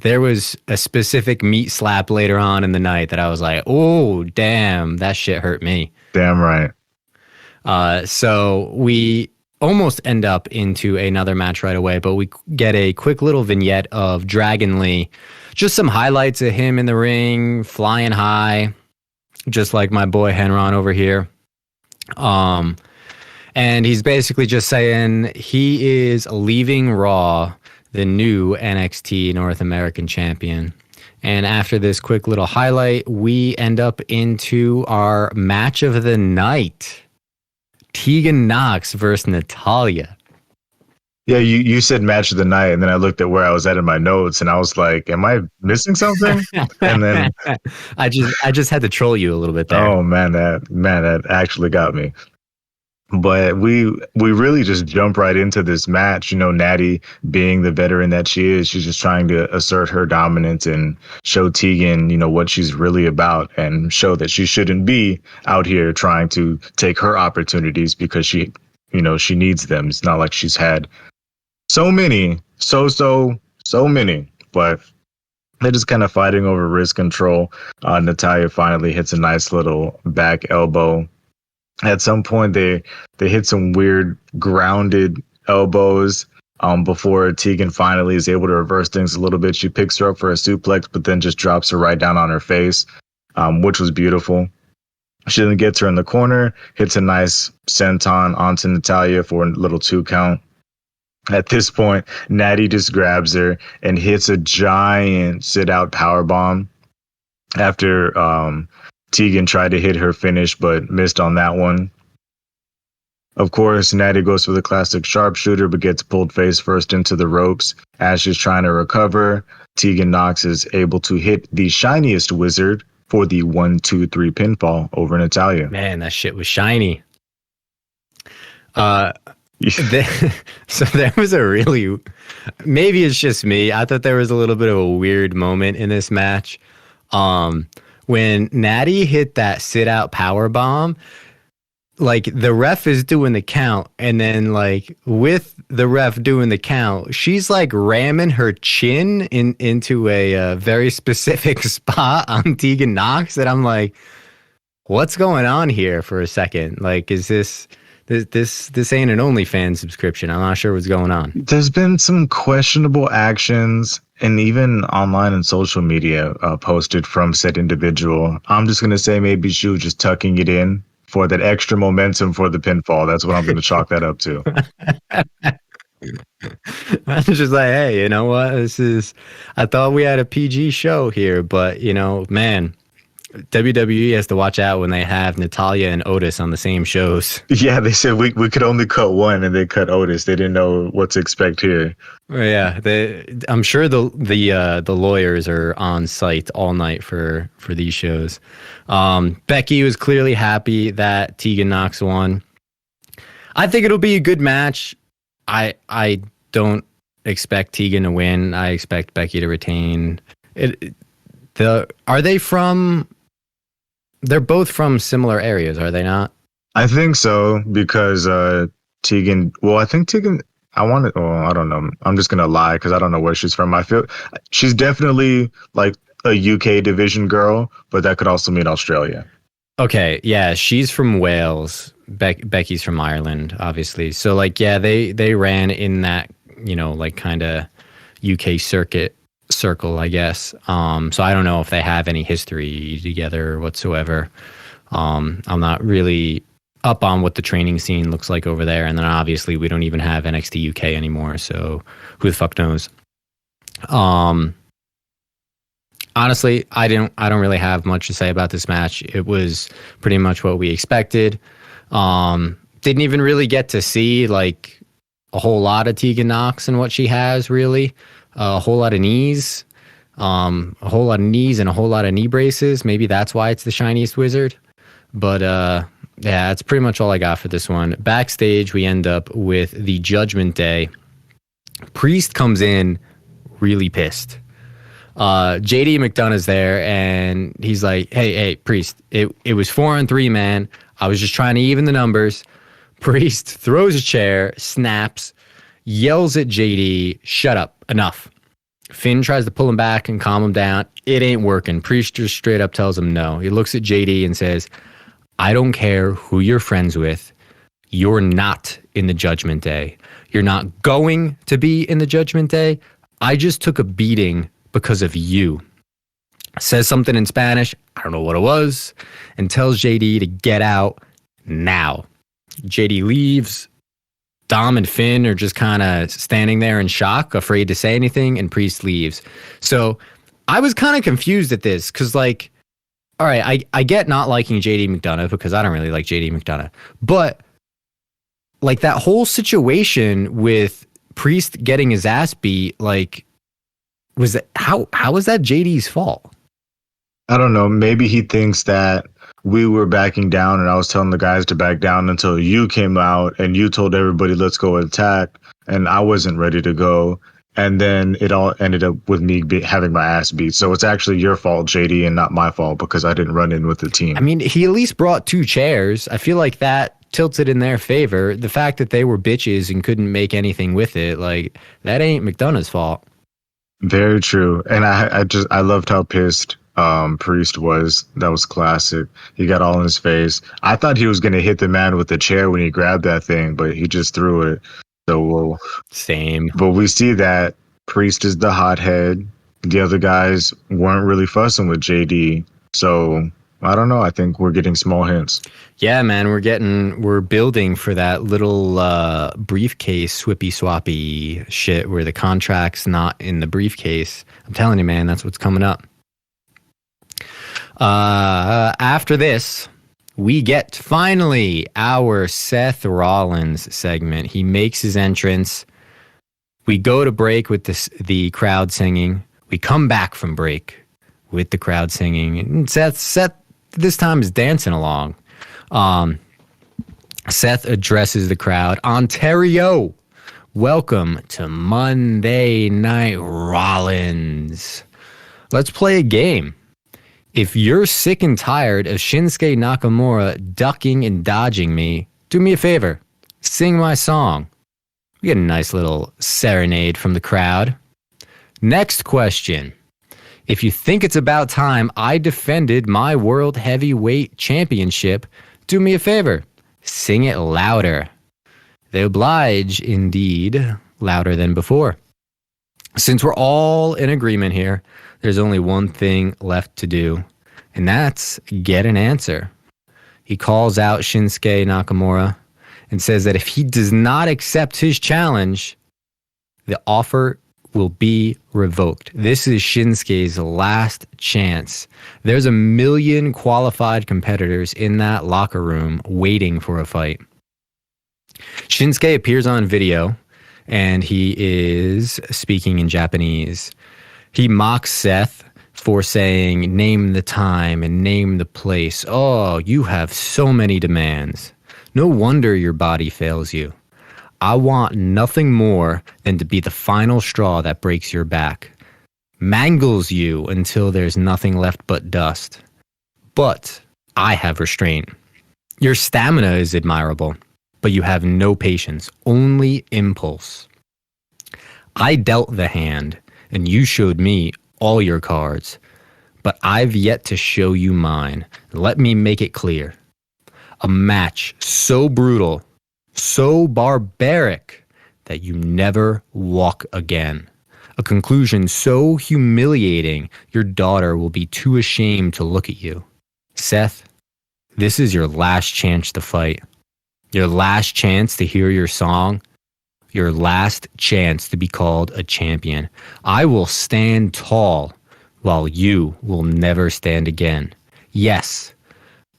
a specific meat slap later on in the night that I was like, oh, damn, that shit hurt me. Damn right. So we almost end up into another match right away, but we get a quick little vignette of Dragon Lee. Just some highlights of him in the ring, flying high, just like my boy Henron over here. And he's basically just saying he is leaving Raw, the new NXT North American champion. And after this quick little highlight, we end up into our match of the night. Tegan Nox versus Natalya. Yeah, you said match of the night, and then I looked at where I was at in my notes, and I was like, "Am I missing something?" And then I just had to troll you a little bit there. Oh man, that actually got me. But we really just jump right into this match. You know, Natty, being the veteran that she is, she's just trying to assert her dominance and show Tegan, you know, what she's really about, and show that she shouldn't be out here trying to take her opportunities because she, you know, she needs them. It's not like she's had so many, so many, but they're just kind of fighting over wrist control. Natalya finally hits a nice little back elbow. At some point, they hit some weird grounded elbows before Tegan finally is able to reverse things a little bit. She picks her up for a suplex, but then just drops her right down on her face, which was beautiful. She then gets her in the corner, hits a nice senton onto Natalya for a little 2 count. At this point, Natty just grabs her and hits a giant sit-out powerbomb after Tegan tried to hit her finish, but missed on that one. Of course, Natty goes for the classic sharpshooter, but gets pulled face first into the ropes. As she's trying to recover, Tegan Nox is able to hit the shiniest wizard for the 1-2-3 pinfall over Natalya. Man, that shit was shiny. So there was a really, maybe it's just me, I thought there was a little bit of a weird moment in this match. When Natty hit that sit-out power bomb, like the ref is doing the count, and then like with the ref doing the count, she's like ramming her chin into a very specific spot on Tegan Nox, and I'm like, what's going on here for a second? Like, is this ain't an OnlyFans subscription? I'm not sure what's going on. There's been some questionable actions, and even online and social media posted from said individual. I'm just going to say maybe she was just tucking it in for that extra momentum for the pinfall. That's what I'm going to chalk that up to. I was just like, hey, you know what? I thought we had a PG show here, but, you know, man, WWE has to watch out when they have Natalya and Otis on the same shows. Yeah, they said we could only cut one, and they cut Otis. They didn't know what to expect here. Yeah, I'm sure the lawyers are on site all night for these shows. Becky was clearly happy that Tegan Nox won. I think it'll be a good match. I don't expect Tegan to win. I expect Becky to retain. Are they from? They're both from similar areas, are they not? I think so, because Tegan. Well, I think Tegan. I don't know. I'm just gonna lie because I don't know where she's from. I feel she's definitely like a UK division girl, but that could also mean Australia. Okay, yeah, she's from Wales. Becky's from Ireland, obviously. So like, yeah, they ran in that, you know, like kind of UK circle, I guess. So I don't know if they have any history together whatsoever. I'm not really up on what the training scene looks like over there, and then obviously we don't even have NXT UK anymore, so who the fuck knows. Honestly, I don't really have much to say about this match. It was pretty much what we expected. Didn't even really get to see like a whole lot of Tegan Nox and what she has, really. A whole lot of knees, and a whole lot of knee braces. Maybe that's why it's the shiniest wizard. But yeah, that's pretty much all I got for this one. Backstage, we end up with the Judgment Day. Priest comes in really pissed. JD McDonough's there, and he's like, hey, Priest, it was 4-3, man. I was just trying to even the numbers. Priest throws a chair, snaps, yells at JD, shut up, enough. Finn tries to pull him back and calm him down. It ain't working. Priest just straight up tells him no. He looks at JD and says, I don't care who you're friends with. You're not in the Judgment Day. You're not going to be in the Judgment Day. I just took a beating because of you. Says something in Spanish, I don't know what it was, and tells JD to get out now. JD leaves. Dom and Finn are just kind of standing there in shock, afraid to say anything, and Priest leaves. So I was kind of confused at this because, like, all right, I get not liking JD McDonough because I don't really like JD McDonough. But, like, that whole situation with Priest getting his ass beat, like, was that how was that JD's fault? I don't know. Maybe he thinks that we were backing down and I was telling the guys to back down until you came out and you told everybody, let's go attack. And I wasn't ready to go. And then it all ended up with me having my ass beat. So it's actually your fault, JD, and not my fault because I didn't run in with the team. I mean, he at least brought 2 chairs. I feel like that tilted in their favor. The fact that they were bitches and couldn't make anything with it, like, that ain't McDonough's fault. Very true. And I loved how pissed Priest was. That was classic. He got all in his face. I thought he was going to hit the man with the chair when he grabbed that thing, but he just threw it. So same. But we see that Priest is the hothead. The other guys weren't really fussing with JD. So I don't know. I think we're getting small hints. Yeah, man, we're building for that little briefcase swippy swappy shit where the contract's not in the briefcase. I'm telling you, man, that's what's coming up. After this, we get finally our Seth Rollins segment. He makes his entrance. We go to break with the crowd singing. We come back from break with the crowd singing. And Seth this time is dancing along. Seth addresses the crowd. Ontario, welcome to Monday Night Rollins. Let's play a game. If you're sick and tired of Shinsuke Nakamura ducking and dodging me, do me a favor. Sing my song. We get a nice little serenade from the crowd. Next question. If you think it's about time I defended my World Heavyweight Championship, do me a favor. Sing it louder. They oblige, indeed, louder than before. Since we're all in agreement here, there's only one thing left to do, and that's get an answer. He calls out Shinsuke Nakamura and says that if he does not accept his challenge, the offer will be revoked. This is Shinsuke's last chance. There's 1 million qualified competitors in that locker room waiting for a fight. Shinsuke appears on video, and he is speaking in Japanese. He mocks Seth for saying, name the time and name the place. Oh, you have so many demands. No wonder your body fails you. I want nothing more than to be the final straw that breaks your back, mangles you until there's nothing left but dust. But I have restraint. Your stamina is admirable, but you have no patience, only impulse. I dealt the hand, and you showed me all your cards, but I've yet to show you mine. Let me make it clear. A match so brutal, so barbaric, that you never walk again. A conclusion so humiliating, your daughter will be too ashamed to look at you. Seth, this is your last chance to fight. Your last chance to hear your song. Your last chance to be called a champion. I will stand tall while you will never stand again. Yes,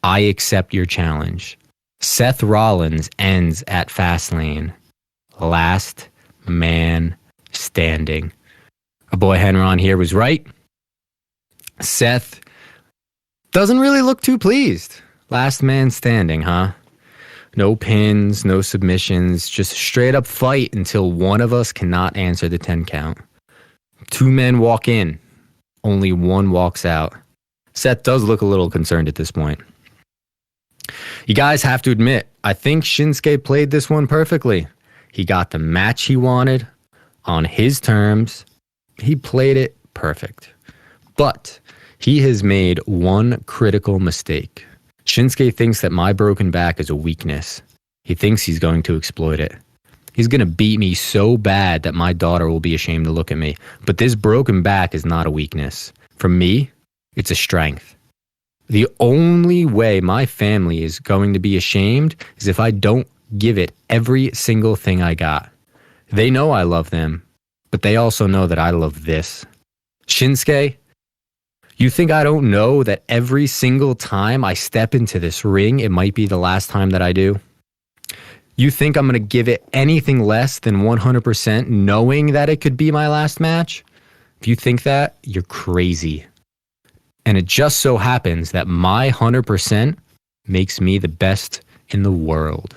I accept your challenge. Seth Rollins ends at Fastlane. Last man standing. Our boy Henron here was right. Seth doesn't really look too pleased. Last man standing, huh? No pins, no submissions, just straight up fight until one of us cannot answer the 10 count. 2 men walk in, only one walks out. Seth does look a little concerned at this point. You guys have to admit, I think Shinsuke played this one perfectly. He got the match he wanted on his terms. He played it perfect. But he has made one critical mistake. Shinsuke thinks that my broken back is a weakness. He thinks he's going to exploit it. He's going to beat me so bad that my daughter will be ashamed to look at me. But this broken back is not a weakness. For me, it's a strength. The only way my family is going to be ashamed is if I don't give it every single thing I got. They know I love them, but they also know that I love this. Shinsuke, you think I don't know that every single time I step into this ring, it might be the last time that I do? You think I'm going to give it anything less than 100% knowing that it could be my last match? If you think that, you're crazy. And it just so happens that my 100% makes me the best in the world.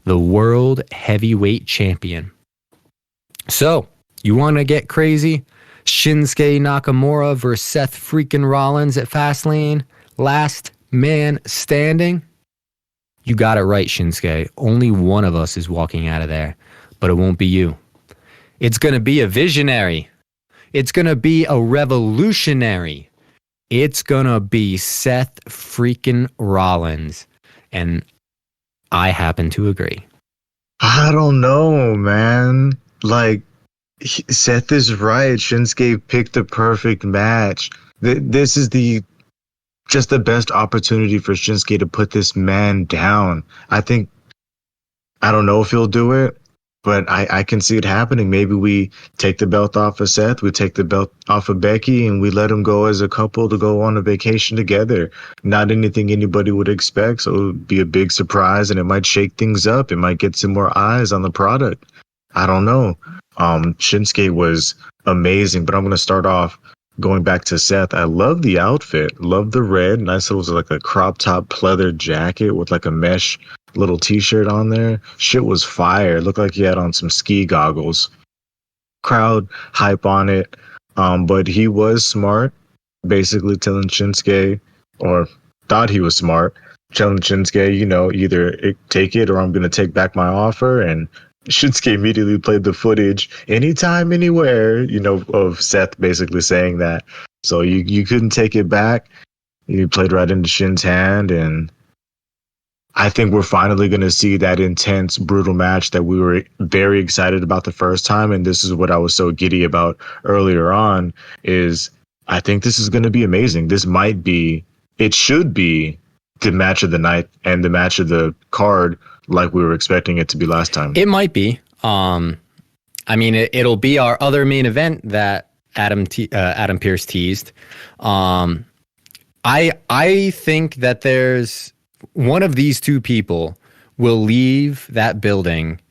The world heavyweight champion. So, you want to get crazy? Shinsuke Nakamura versus Seth freaking Rollins at Fastlane. Last man standing. You got it right, Shinsuke. Only one of us is walking out of there, but it won't be you. It's going to be a visionary. It's going to be a revolutionary. It's going to be Seth freaking Rollins. And I happen to agree. I don't know, man. Like, Seth is right. Shinsuke picked the perfect match. This is just the best opportunity for Shinsuke to put this man down. I don't know if he'll do it, but I can see it happening. Maybe we take the belt off of Seth, we take the belt off of Becky, and we let them go as a couple to go on a vacation together. Not anything anybody would expect, so it would be a big surprise, and it might shake things up. It might get some more eyes on the product. I don't know. Shinsuke was amazing, but I'm going to start off going back to Seth. I love the outfit. Love the red. Nice. It was like a crop top pleather jacket with like a mesh little t-shirt on there. Shit was fire. It looked like he had on some ski goggles. Crowd hype on it. But he was smart, basically telling Shinsuke, or thought he was smart, telling Shinsuke, either take it or I'm going to take back my offer. And Shinsuke immediately played the footage anytime, anywhere, of Seth basically saying that. So you couldn't take it back. You played right into Shin's hand, and I think we're finally going to see that intense, brutal match that we were very excited about the first time. And this is what I was so giddy about earlier on, is I think this is going to be amazing. It should be the match of the night and the match of the card, like we were expecting it to be last time. It might be. It'll be our other main event that Adam Pearce teased. I think that there's one of these two people will leave that building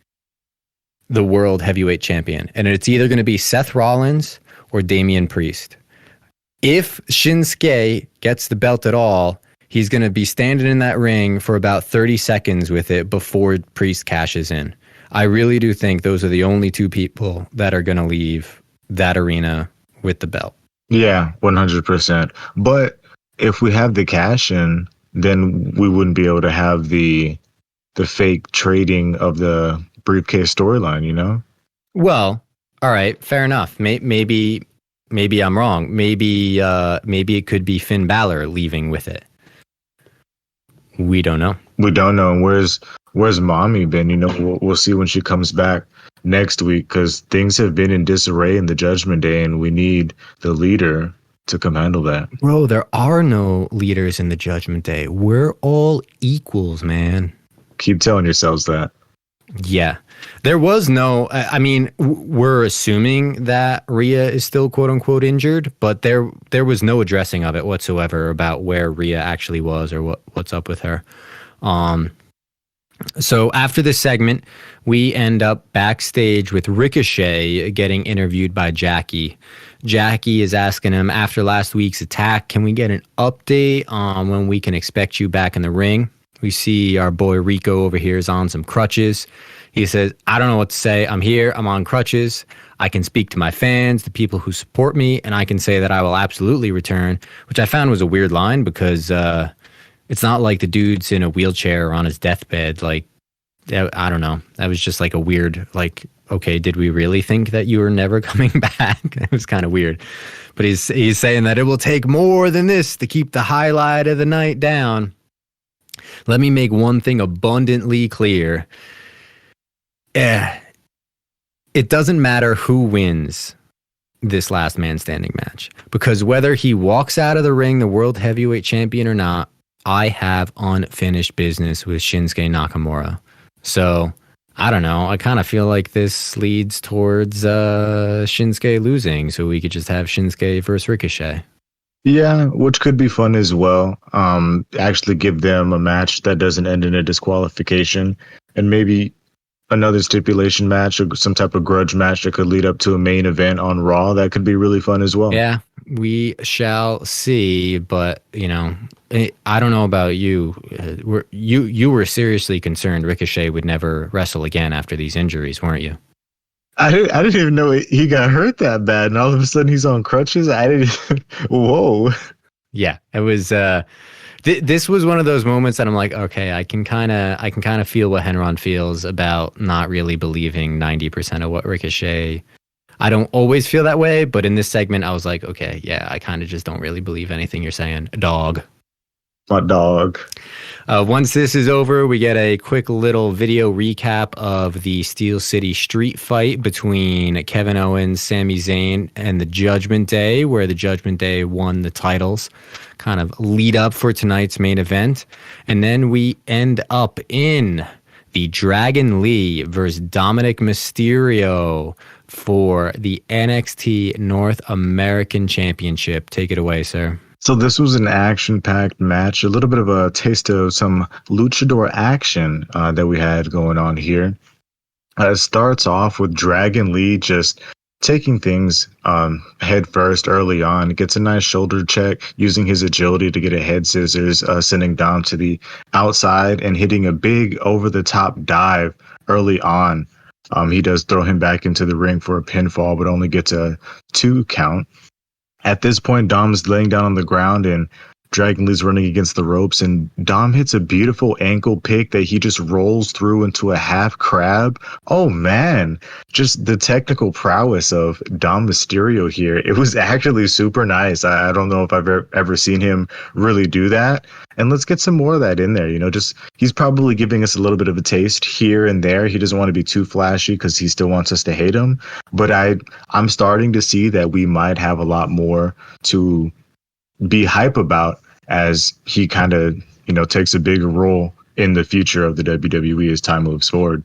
the world heavyweight champion, and it's either going to be Seth Rollins or Damian Priest. If Shinsuke gets the belt at all, he's going to be standing in that ring for about 30 seconds with it before Priest cashes in. I really do think those are the only two people that are going to leave that arena with the belt. Yeah, 100%. But if we have the cash in, then we wouldn't be able to have the fake trading of the briefcase storyline, Well, all right, fair enough. Maybe I'm wrong. Maybe it could be Finn Balor leaving with it. We don't know. And where's mommy been? We'll see when she comes back next week, because things have been in disarray in the Judgment Day, and we need the leader to come handle that. Bro, there are no leaders in the Judgment Day. We're all equals, man. Keep telling yourselves that. Yeah. There was no, we're assuming that Rhea is still quote unquote injured, but there was no addressing of it whatsoever about where Rhea actually was or what's up with her. So after this segment, we end up backstage with Ricochet getting interviewed by Jackie. Jackie is asking him, after last week's attack, can we get an update on when we can expect you back in the ring? We see our boy Rico over here is on some crutches. He says, I don't know what to say. I'm here. I'm on crutches. I can speak to my fans, the people who support me, and I can say that I will absolutely return, which I found was a weird line because it's not like the dude's in a wheelchair or on his deathbed. Like, I don't know. That was just like a weird, like, okay, did we really think that you were never coming back? It was kind of weird. But he's saying that it will take more than this to keep the highlight of the night down. Let me make one thing abundantly clear. It doesn't matter who wins this last man standing match, because whether he walks out of the ring the world heavyweight champion or not, I have unfinished business with Shinsuke Nakamura. So I don't know. I kind of feel like this leads towards Shinsuke losing, so we could just have Shinsuke versus Ricochet. Yeah, which could be fun as well. Actually give them a match that doesn't end in a disqualification, and maybe another stipulation match or some type of grudge match that could lead up to a main event on Raw. That could be really fun as well. Yeah, we shall see. But I don't know about you. You were seriously concerned Ricochet would never wrestle again after these injuries, weren't you? I didn't even know he got hurt that bad, and all of a sudden he's on crutches. I didn't. Whoa. Yeah, it was. This was one of those moments that I'm like, okay, I can kind of feel what Henron feels about not really believing 90% of what Ricochet. I don't always feel that way, but in this segment, I was like, okay, yeah, I kind of just don't really believe anything you're saying, dog. My dog. Once this is over, we get a quick little video recap of the Steel City street fight between Kevin Owens, Sami Zayn, and the Judgment Day, where the Judgment Day won the titles. Kind of lead up for tonight's main event. And then we end up in the Dragon Lee versus Dominic Mysterio for the NXT North American Championship. Take it away, sir. So this was an action-packed match, a little bit of a taste of some luchador action that we had going on here. It starts off with Dragon Lee just taking things head first early on. Gets a nice shoulder check, using his agility to get a head scissors, sending Dom to the outside and hitting a big over-the-top dive early on. He does throw him back into the ring for a pinfall, but only gets a 2 count. At this point, Dom's laying down on the ground and Dragon Lee's running against the ropes, and Dom hits a beautiful ankle pick that he just rolls through into a half crab. Oh man, just the technical prowess of Dom Mysterio here. It was actually super nice. I don't know if I've ever seen him really do that. And let's get some more of that in there. Just he's probably giving us a little bit of a taste here and there. He doesn't want to be too flashy because he still wants us to hate him. But I'm starting to see that we might have a lot more to be hype about as he kind of, takes a bigger role in the future of the WWE as time moves forward.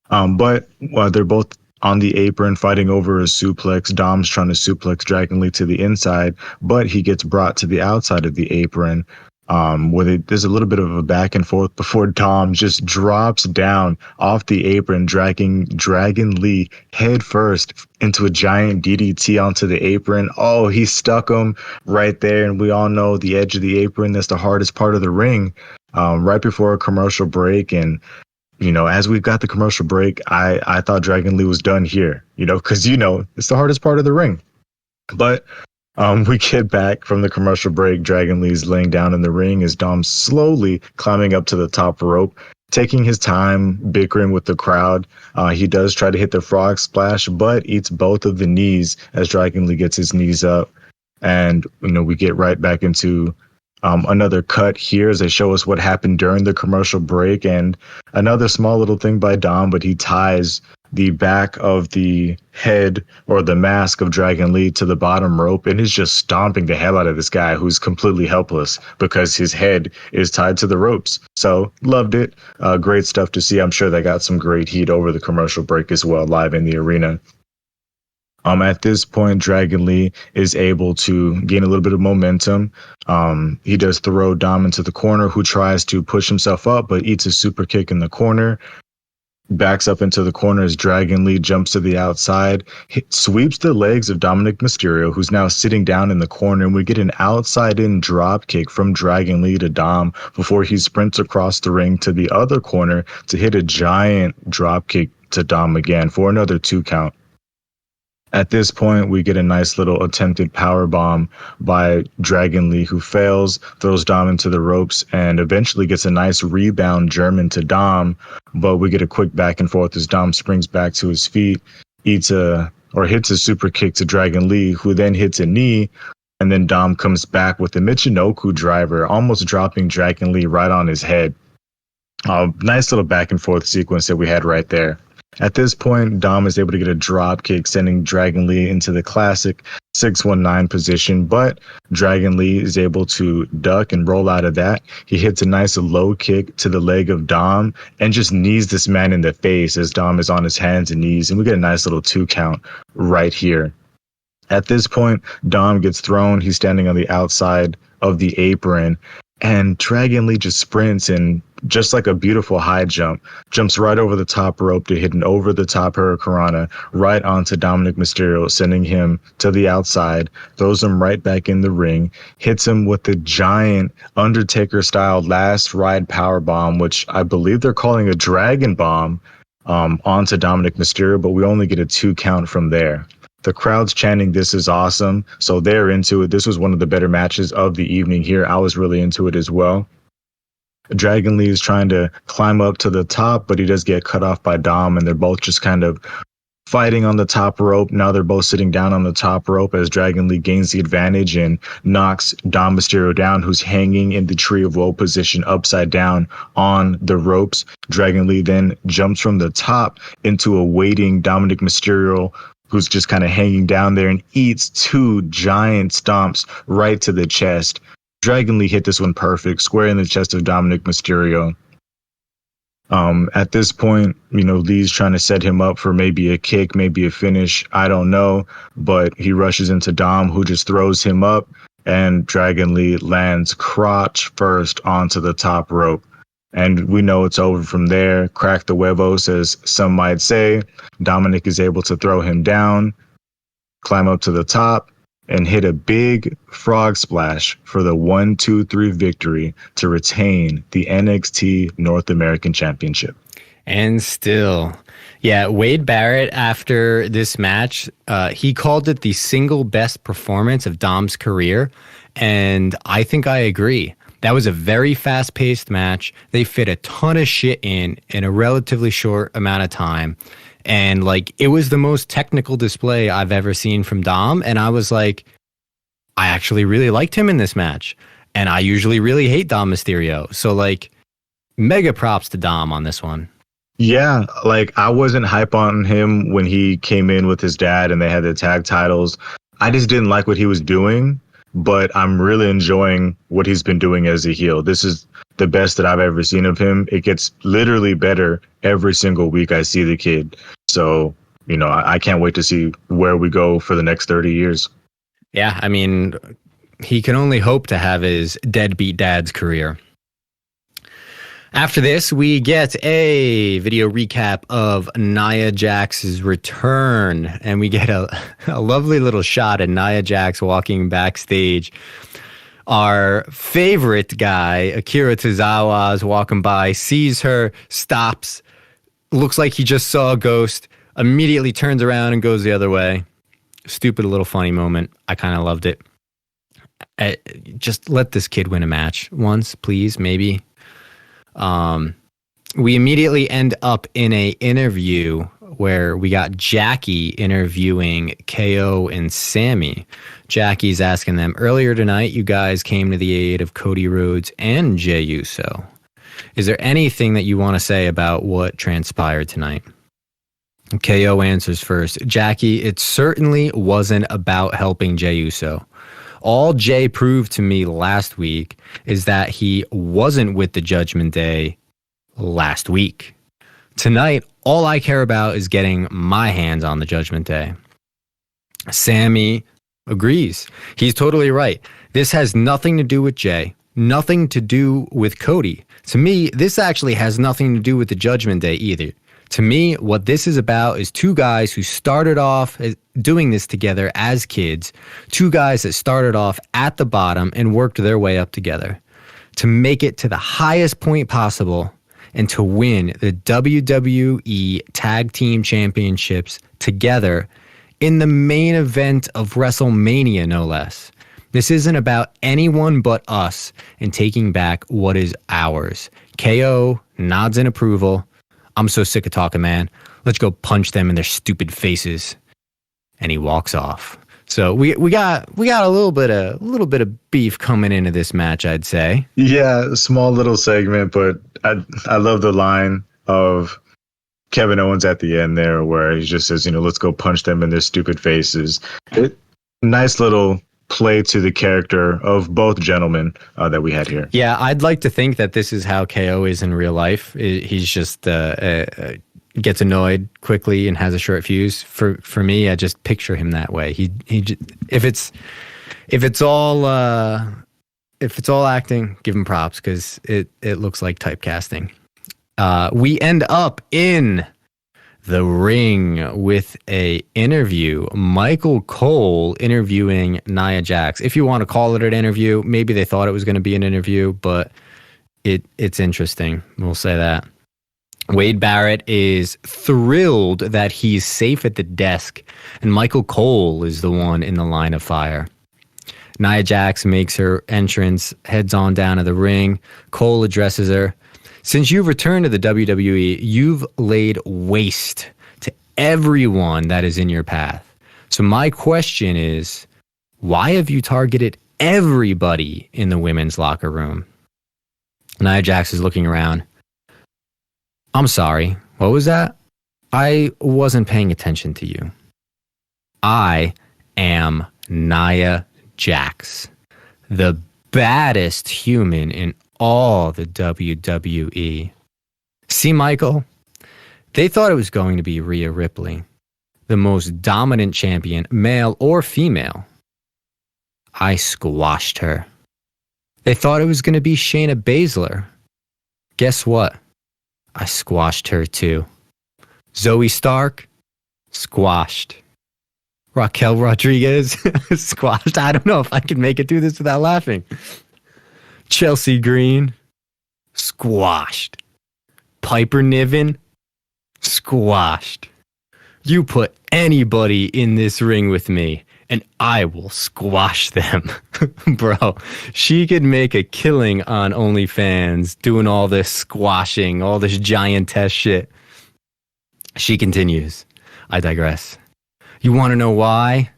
But they're both on the apron fighting over a suplex. Dom's trying to suplex Dragon Lee to the inside, but he gets brought to the outside of the apron. Where there's a little bit of a back and forth before Dom just drops down off the apron, dragging Dragon Lee head first into a giant DDT onto the apron. Oh, he stuck him right there. And we all know the edge of the apron, that's the hardest part of the ring, right before a commercial break. And, as we've got the commercial break, I thought Dragon Lee was done here, because, it's the hardest part of the ring. But we get back from the commercial break. Dragon Lee's laying down in the ring as Dom slowly climbing up to the top rope, taking his time, bickering with the crowd. He does try to hit the frog splash, but eats both of the knees as Dragon Lee gets his knees up. And, we get right back into another cut here as they show us what happened during the commercial break. And another small little thing by Dom, but he ties the back of the head or the mask of Dragon Lee to the bottom rope and is just stomping the hell out of this guy who's completely helpless because his head is tied to the ropes. So loved it. Great stuff to see. I'm sure they got some great heat over the commercial break as well, live in the arena. At this point, Dragon Lee is able to gain a little bit of momentum. He does throw Dom into the corner, who tries to push himself up, but eats a super kick in the corner. Backs up into the corner as Dragon Lee jumps to the outside, sweeps the legs of Dominic Mysterio, who's now sitting down in the corner, and we get an outside-in drop kick from Dragon Lee to Dom before he sprints across the ring to the other corner to hit a giant drop kick to Dom again for another 2 count. At this point, we get a nice little attempted power bomb by Dragon Lee, who fails, throws Dom into the ropes, and eventually gets a nice rebound German to Dom. But we get a quick back and forth as Dom springs back to his feet, hits a super kick to Dragon Lee, who then hits a knee, And then Dom comes back with the Michinoku driver, almost dropping Dragon Lee right on his head. Nice little back and forth sequence that we had right there. At this point, Dom is able to get a drop kick, sending Dragon Lee into the classic 619 position, but Dragon Lee is able to duck and roll out of that. He hits a nice low kick to the leg of Dom and just knees this man in the face as Dom is on his hands and knees, and we get a nice little 2 count right here. At this point, Dom gets thrown. He's standing on the outside of the apron, and Dragon Lee just sprints and just like a beautiful high jump, jumps right over the top rope to hit an over-the-top Hurricanrana right onto Dominic Mysterio, sending him to the outside, throws him right back in the ring, hits him with the giant Undertaker-style last ride powerbomb, which I believe they're calling a Dragon Bomb, onto Dominic Mysterio, but we only get a 2 count from there. The crowd's chanting, "This is awesome," so they're into it. This was one of the better matches of the evening here. I was really into it as well. Dragon Lee is trying to climb up to the top, but he does get cut off by Dom, and they're both just kind of fighting on the top rope. Now they're both sitting down on the top rope as Dragon Lee gains the advantage and knocks Dom Mysterio down, who's hanging in the Tree of Woe position upside down on the ropes. Dragon Lee then jumps from the top into a waiting Dominic Mysterio, who's just kind of hanging down there, and eats 2 giant stomps right to the chest. Dragon Lee hit this one perfect, square in the chest of Dominic Mysterio. At this point, Lee's trying to set him up for maybe a kick, maybe a finish. I don't know, but he rushes into Dom, who just throws him up, and Dragon Lee lands crotch first onto the top rope. And we know it's over from there. Crack the huevos, as some might say. Dominic is able to throw him down, climb up to the top, and hit a big frog splash for the 1-2-3 victory to retain the NXT North American Championship. And still, Wade Barrett, after this match, he called it the single best performance of Dom's career, and I think I agree. That was a very fast-paced match. They fit a ton of shit in a relatively short amount of time. And it was the most technical display I've ever seen from Dom. And I was like, I actually really liked him in this match. And I usually really hate Dom Mysterio. So mega props to Dom on this one. Yeah, I wasn't hype on him when he came in with his dad and they had the tag titles. I just didn't like what he was doing, but I'm really enjoying what he's been doing as a heel. This is the best that I've ever seen of him. It gets literally better every single week I see the kid. So, I can't wait to see where we go for the next 30 years. Yeah, I mean, he can only hope to have his deadbeat dad's career. After this, we get a video recap of Nia Jax's return, and we get a lovely little shot of Nia Jax walking backstage. Our favorite guy, Akira Tozawa, is walking by, sees her, stops, looks like he just saw a ghost, immediately turns around and goes the other way. Stupid little funny moment. I kind of loved it. Just let this kid win a match once, please, maybe. We immediately end up in a interview where we got Jackie interviewing KO and Sammy. Jackie's asking them, earlier tonight, you guys came to the aid of Cody Rhodes and Jey Uso. Is there anything that you want to say about what transpired tonight? KO answers first. Jackie, it certainly wasn't about helping Jey Uso. All Jey proved to me last week is that he wasn't with the Judgment Day last week. Tonight, all I care about is getting my hands on the Judgment Day. Sammy agrees. He's totally right. This has nothing to do with Jey, nothing to do with Cody. To me, this actually has nothing to do with the Judgment Day either. To me, what this is about is 2 guys who started off doing this together as kids, 2 guys that started off at the bottom and worked their way up together to make it to the highest point possible and to win the WWE Tag Team Championships together in the main event of WrestleMania, no less. This isn't about anyone but us and taking back what is ours. KO nods in approval. I'm so sick of talking, man. Let's go punch them in their stupid faces. And he walks off. So we got a little bit of beef coming into this match, I'd say. Yeah, small little segment, but I love the line of Kevin Owens at the end there where he just says, let's go punch them in their stupid faces. Nice little play to the character of both gentlemen that we had here. Yeah, I'd like to think that this is how KO is in real life. He's just gets annoyed quickly and has a short fuse. For me, I just picture him that way. If it's all acting, give him props because it looks like typecasting. We end up in the ring with a interview. Michael Cole interviewing Nia Jax. If you want to call it an interview, maybe they thought it was going to be an interview, but it's interesting. We'll say that. Wade Barrett is thrilled that he's safe at the desk, and Michael Cole is the one in the line of fire. Nia Jax makes her entrance, heads on down to the ring. Cole addresses her. Since you've returned to the WWE, you've laid waste to everyone that is in your path. So my question is, why have you targeted everybody in the women's locker room? Nia Jax is looking around. I'm sorry, what was that? I wasn't paying attention to you. I am Nia Jax, the baddest human in all the WWE. See, Michael, they thought it was going to be Rhea Ripley, the most dominant champion, male or female. I squashed her. They thought it was going to be Shayna Baszler. Guess what? I squashed her too. Zoe Stark, squashed. Raquel Rodriguez, squashed. I don't know if I can make it through this without laughing. Chelsea Green, squashed. Piper Niven, squashed. You put anybody in this ring with me, and I will squash them. Bro, she could make a killing on OnlyFans doing all this squashing, all this giantess shit. She continues. I digress. You want to know why?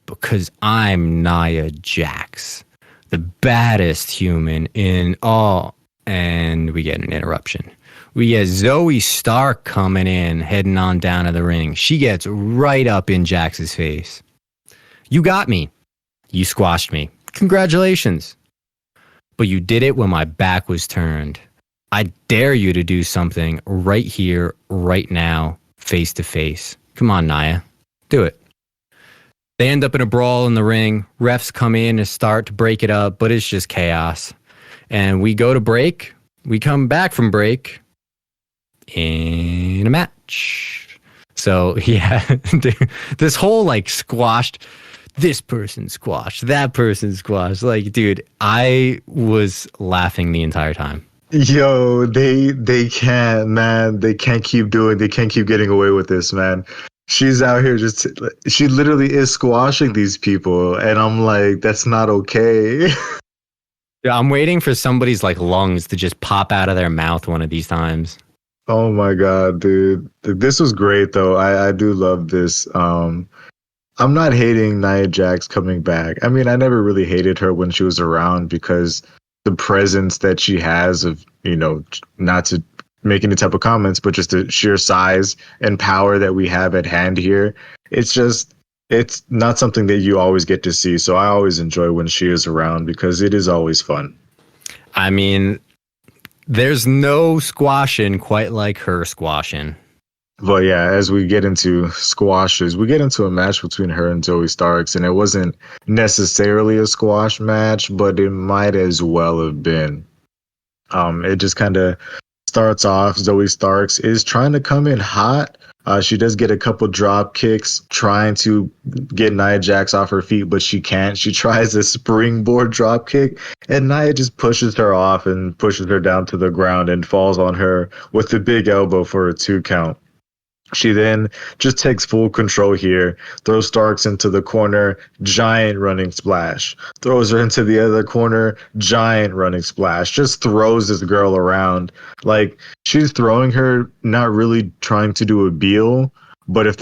Because I'm Nia Jax, the baddest human in all. And we get an interruption. We get Zoe Stark coming in, heading on down to the ring. She gets right up in Jax's face. You got me. You squashed me. Congratulations. But you did it when my back was turned. I dare you to do something right here, right now, face to face. Come on, Nia. Do it. They end up in a brawl in the ring. Refs come in and start to break it up, but it's just chaos. And we go to break. We come back from break in a match. So, yeah, this whole like squashed, this person squashed, that person squashed. Like, dude, I was laughing the entire time. Yo, they can't, man. They can't keep getting away with this, man. She's out here she literally is squashing these people. And I'm like, that's not okay. Yeah, I'm waiting for somebody's like lungs to just pop out of their mouth one of these times. Oh my God, dude. This was great though. I do love this. I'm not hating Nia Jax coming back. I mean, I never really hated her when she was around because the presence that she has of, not to make any type of comments, but just the sheer size and power that we have at hand here. It's not something that you always get to see. So I always enjoy when she is around because it is always fun. I mean, there's no squashing quite like her squashing. But yeah, as we get into squashes, we get into a match between her and Zoe Starks, and it wasn't necessarily a squash match, but it might as well have been. It just kind of starts off. Zoe Starks is trying to come in hot. She does get a couple drop kicks trying to get Nia Jax off her feet, but she can't. She tries a springboard drop kick, and Nia just pushes her off and pushes her down to the ground and falls on her with the big elbow for a 2 count. She then just takes full control here, throws Starks into the corner, giant running splash. Throws her into the other corner, giant running splash. Just throws this girl around. Like, she's throwing her, not really trying to do a Beal, but if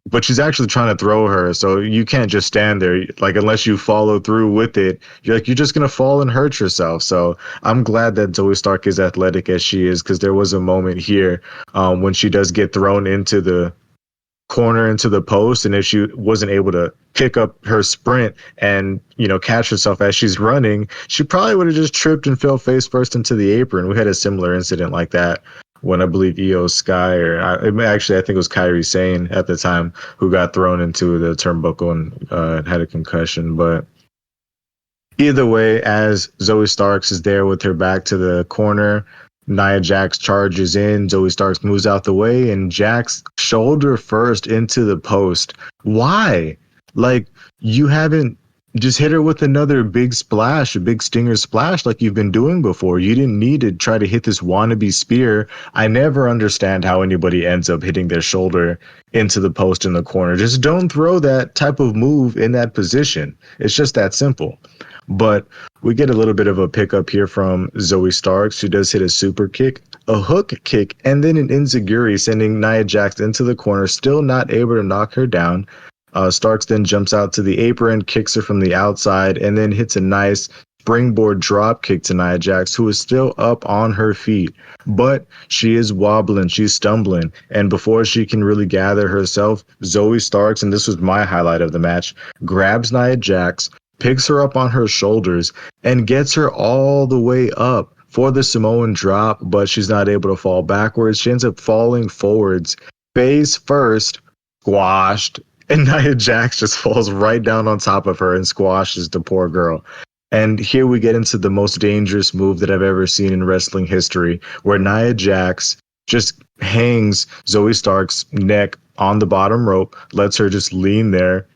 but she's actually trying to throw her. So you can't just stand there. Like, unless you follow through with it, you're just going to fall and hurt yourself. So I'm glad that Zoe Stark is athletic as she is, because there was a moment here when she does get thrown into the corner, into the post, and if she wasn't able to pick up her sprint and catch herself as she's running, she probably would have just tripped and fell face first into the apron. We had a similar incident like that when I believe Io Sky, I think it was Kairi Sane at the time, who got thrown into the turnbuckle and had a concussion. But either way, as Zoe Starks is there with her back to the corner, Nia Jax charges in, Zoe Starks moves out the way, and Jax shoulder first into the post. Why? Like, you haven't just hit her with another big splash, a big stinger splash like you've been doing before. You didn't need to try to hit this wannabe spear. I never understand how anybody ends up hitting their shoulder into the post in the corner. Just don't throw that type of move in that position. It's just that simple. But we get a little bit of a pickup here from Zoe Starks. She does hit a super kick, a hook kick, and then an enziguri, sending Nia Jax into the corner, still not able to knock her down. Starks then jumps out to the apron, kicks her from the outside, and then hits a nice springboard drop kick to Nia Jax, who is still up on her feet. But she is wobbling, she's stumbling, and before she can really gather herself, Zoe Starks, and this was my highlight of the match, grabs Nia Jax, picks her up on her shoulders, and gets her all the way up for the Samoan drop, but she's not able to fall backwards. She ends up falling forwards, face first, squashed, and Nia Jax just falls right down on top of her and squashes the poor girl. And here we get into the most dangerous move that I've ever seen in wrestling history, where Nia Jax just hangs Zoe Stark's neck on the bottom rope, lets her just lean there,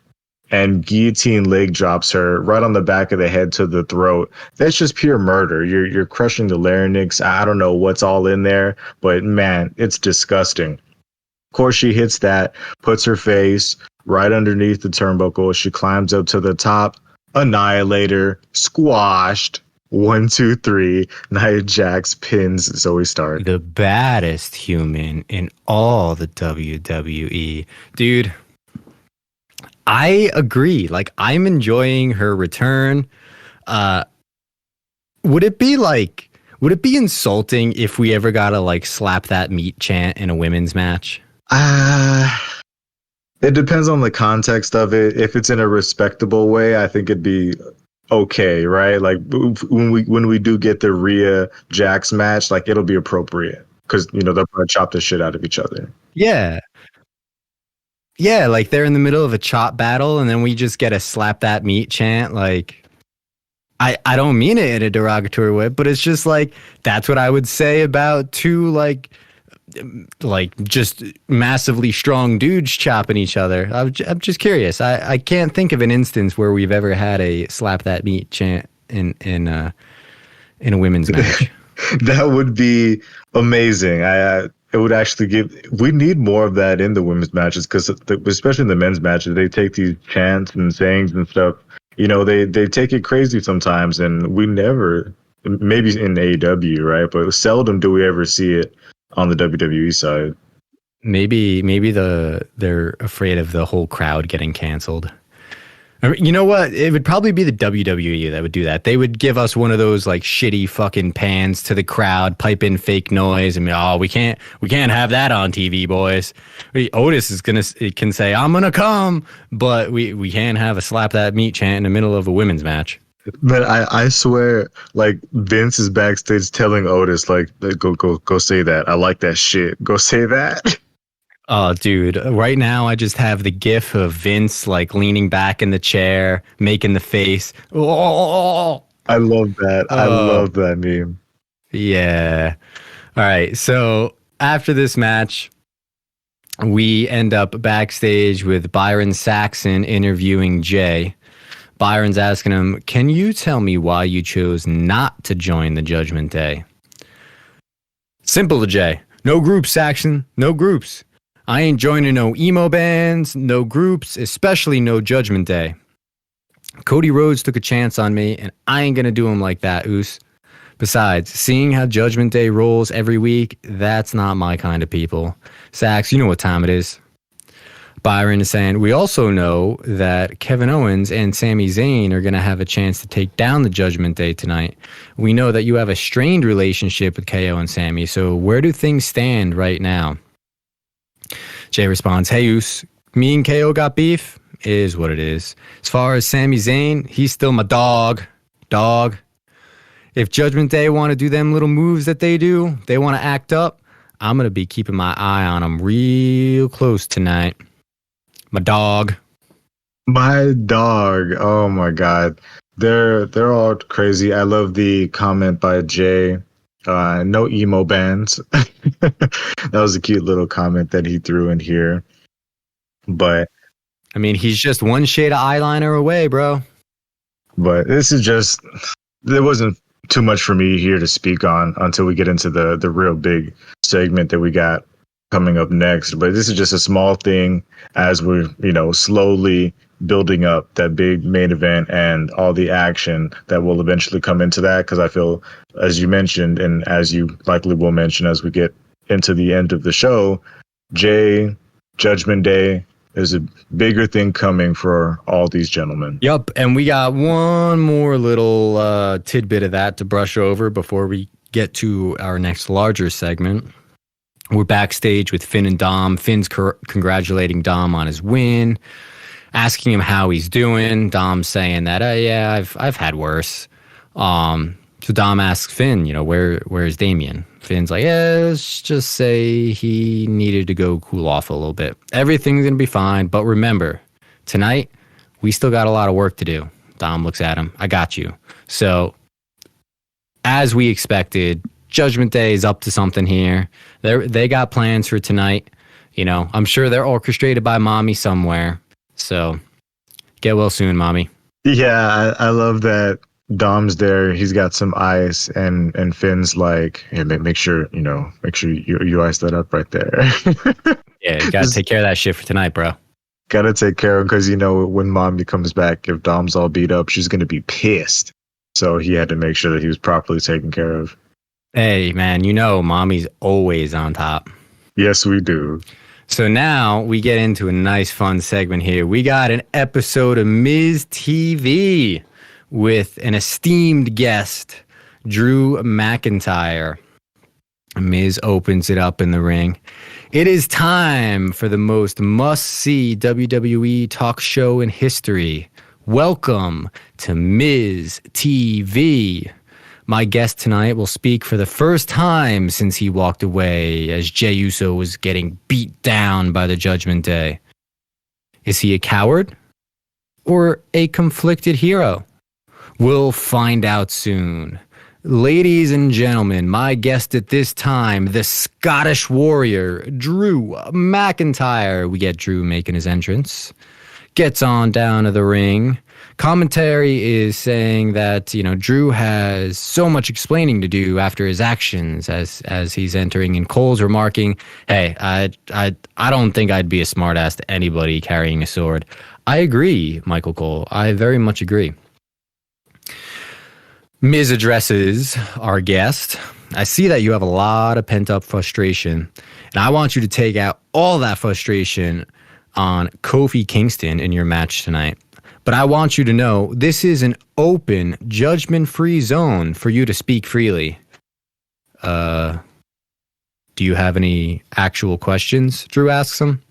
and guillotine leg drops her right on the back of the head to the throat. That's just pure murder. You're crushing the larynx. I don't know what's all in there, but man, it's disgusting. Of course, she hits that, puts her face right underneath the turnbuckle. She climbs up to the top, annihilator, squashed. 1, 2, 3. Nia Jax pins Zoe Stark. The baddest human in all the WWE. Dude, I agree. Like, I'm enjoying her return. Would it be insulting if we ever got to slap that meat chant in a women's match? It depends on the context of it. If it's in a respectable way, I think it'd be okay, right? Like, when we do get the Rhea Jax match, it'll be appropriate, because they'll probably chop the shit out of each other. Yeah. Yeah, they're in the middle of a chop battle, and then we just get a slap that meat chant. I don't mean it in a derogatory way, but it's just that's what I would say about two just massively strong dudes chopping each other. I'm just curious. I can't think of an instance where we've ever had a slap that meat chant in a women's match. That would be amazing. It would actually we need more of that in the women's matches, because especially in the men's matches, they take these chants and sayings and stuff. They take it crazy sometimes, and we never, maybe in AEW, right? But seldom do we ever see it on the WWE side. Maybe they're afraid of the whole crowd getting canceled. You know what? It would probably be the WWE that would do that. They would give us one of those shitty fucking pans to the crowd, pipe in fake noise, and we can't have that on TV, boys. Otis can say I'm gonna come, but we can't have a slap that meat chant in the middle of a women's match. But I swear, Vince is backstage telling Otis, go say that. I like that shit. Go say that. Oh, dude, right now I just have the gif of Vince leaning back in the chair, making the face. Oh! I love that. I love that meme. Yeah. All right. So after this match, we end up backstage with Byron Saxon interviewing Jay. Byron's asking him, "Can you tell me why you chose not to join the Judgment Day?" Simple to Jay. No groups, Saxon. No groups. I ain't joining no emo bands, no groups, especially no Judgment Day. Cody Rhodes took a chance on me, and I ain't gonna do him like that, Oos. Besides, seeing how Judgment Day rolls every week, that's not my kind of people. Sax, you know what time it is. Byron is saying, we also know that Kevin Owens and Sami Zayn are going to have a chance to take down the Judgment Day tonight. We know that you have a strained relationship with KO and Sami, so where do things stand right now? Jay responds, hey, Us, me and KO got beef? Is what it is. As far as Sami Zayn, he's still my dog. Dog. If Judgment Day want to do them little moves that they do, they want to act up, I'm going to be keeping my eye on them real close tonight. My dog. My dog. Oh my God. They're all crazy. I love the comment by Jay. No emo bands. That was a cute little comment that he threw in here. But I mean, he's just one shade of eyeliner away, bro. But this is just, there wasn't too much for me here to speak on until we get into the real big segment that we got coming up next. But this is just a small thing as we're, slowly building up that big main event and all the action that will eventually come into that. Because I feel, as you mentioned, and as you likely will mention as we get into the end of the show, Judgment Day, there's a bigger thing coming for all these gentlemen. Yep, and we got one more little tidbit of that to brush over before we get to our next larger segment. We're backstage with Finn and Dom. Finn's congratulating Dom on his win, asking him how he's doing. Dom's saying that, yeah, I've had worse. So Dom asks Finn, where's Damien? Finn's like, yeah, let's just say he needed to go cool off a little bit. Everything's going to be fine. But remember, tonight, we still got a lot of work to do. Dom looks at him. I got you. So, as we expected, Judgment Day is up to something here. They got plans for tonight. I'm sure they're orchestrated by Mommy somewhere. So, get well soon, Mommy. Yeah, I love that. Dom's there. He's got some ice, and Finn's like, "Hey, make sure you ice that up right there." Yeah, you gotta take care of that shit for tonight, bro. Gotta take care of, because when Mommy comes back, if Dom's all beat up, she's gonna be pissed. So he had to make sure that he was properly taken care of. Hey, man, Mommy's always on top. Yes, we do. So now we get into a nice, fun segment here. We got an episode of Miz TV with an esteemed guest, Drew McIntyre. Miz opens it up in the ring. It is time for the most must-see WWE talk show in history. Welcome to Miz TV. My guest tonight will speak for the first time since he walked away as Jey Uso was getting beat down by the Judgment Day. Is he a coward or a conflicted hero? We'll find out soon. Ladies and gentlemen, my guest at this time, the Scottish Warrior, Drew McIntyre. We get Drew making his entrance. Gets on down to the ring. Commentary is saying that, Drew has so much explaining to do after his actions as he's entering. And Cole's remarking, hey, I don't think I'd be a smartass to anybody carrying a sword. I agree, Michael Cole. I very much agree. Miz addresses our guest. I see that you have a lot of pent-up frustration, and I want you to take out all that frustration on Kofi Kingston in your match tonight. But I want you to know this is an open, judgment-free zone for you to speak freely. Do you have any actual questions? Drew asks him.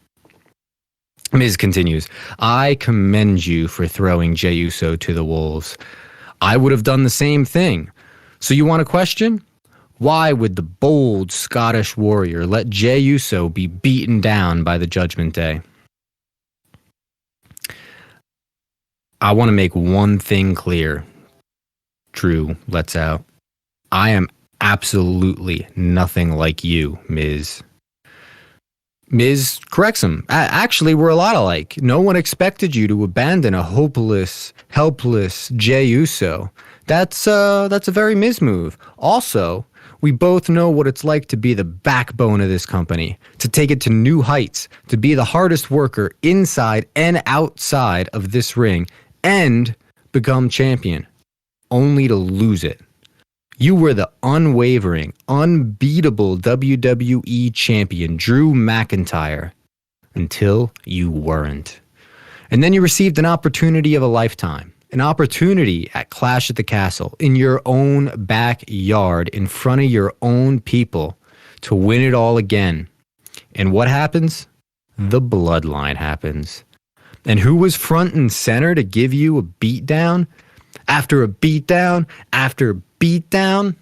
Miz continues, I commend you for throwing Jey Uso to the wolves. I would have done the same thing. So you want a question? Why would the bold Scottish Warrior let Jey Uso be beaten down by the Judgment Day? I want to make one thing clear. Drew lets out. I am absolutely nothing like you, Miz. Miz corrects him. Actually, we're a lot alike. No one expected you to abandon a hopeless, helpless Jey Uso. That's a very Miz move. Also, we both know what it's like to be the backbone of this company, to take it to new heights, to be the hardest worker inside and outside of this ring, and become champion, only to lose it. You were the unwavering, unbeatable WWE champion, Drew McIntyre. until you weren't. And then you received an opportunity of a lifetime, an opportunity at Clash at the Castle, in your own backyard, in front of your own people, to win it all again. And what happens? The bloodline happens. And who was front and center to give you a beatdown? After a beatdown, after a beatdown?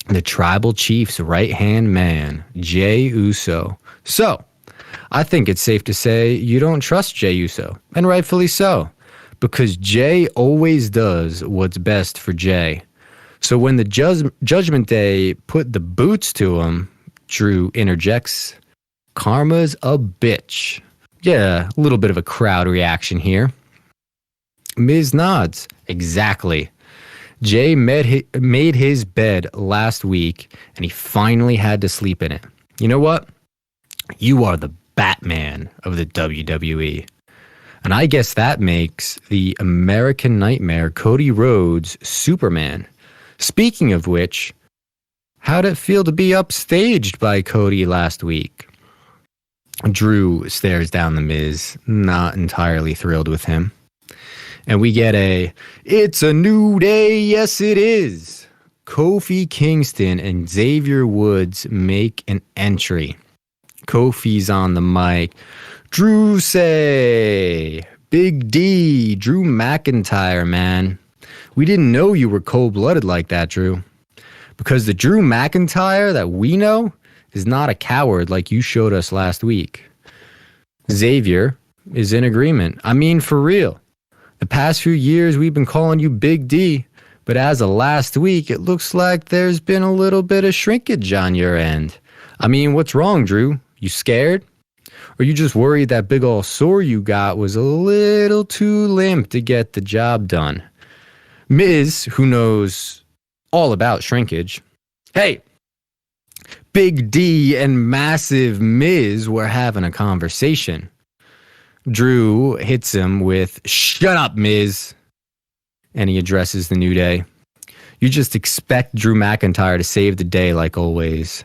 The tribal chief's right-hand man, Jey Uso. So, I think it's safe to say you don't trust Jey Uso, and rightfully so, because Jey always does what's best for Jey. So when the Judgment Day put the boots to him, Drew interjects, "Karma's a bitch." Yeah, a little bit of a crowd reaction here. Miz nods. Exactly. Jey made his bed last week, and he finally had to sleep in it. You know what? You are the Batman of the WWE. And I guess that makes the American Nightmare, Cody Rhodes, Superman. Speaking of which, how'd it feel to be upstaged by Cody last week? Drew stares down the Miz, not entirely thrilled with him. And we get "It's a new day, yes it is." Kofi Kingston and Xavier Woods make an entry. Kofi's on the mic. "Drew say, Big D, Drew McIntyre, man. We didn't know you were cold-blooded like that, Drew. Because the Drew McIntyre that we know is not a coward like you showed us last week." Xavier is in agreement. I mean, for real. The past few years we've been calling you Big D, but as of last week, it looks like there's been a little bit of shrinkage on your end. I mean, what's wrong, Drew? You scared? Or you just worried that big ol' sore you got was a little too limp to get the job done? Miz, who knows all about shrinkage. "Hey, Big D and Massive Miz were having a conversation." Drew hits him with, "Shut up, Miz." And he addresses the New Day. "You just expect Drew McIntyre to save the day like always.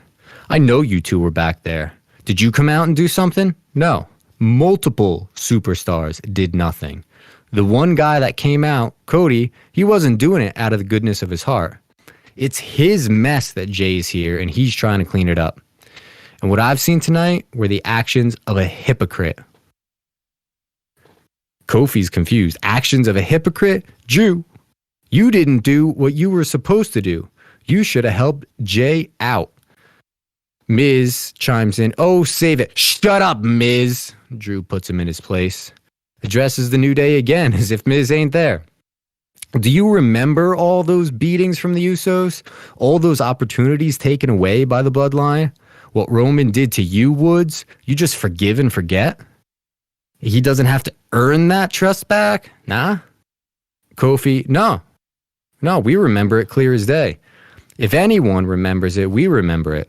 I know you two were back there. Did you come out and do something? No. Multiple superstars did nothing. The one guy that came out, Cody, he wasn't doing it out of the goodness of his heart. It's his mess that Jay's here, and he's trying to clean it up. And what I've seen tonight were the actions of a hypocrite." Kofi's confused. Actions of a hypocrite? Drew, you didn't do what you were supposed to do. You should have helped Jay out. Miz chimes in. "Oh, save it. Shut up, Miz." Drew puts him in his place. Addresses the New Day again as if Miz ain't there. "Do you remember all those beatings from the Usos? All those opportunities taken away by the Bloodline? What Roman did to you, Woods? You just forgive and forget? He doesn't have to earn that trust back? Nah." Kofi, No, we remember it clear as day. If anyone remembers it, we remember it.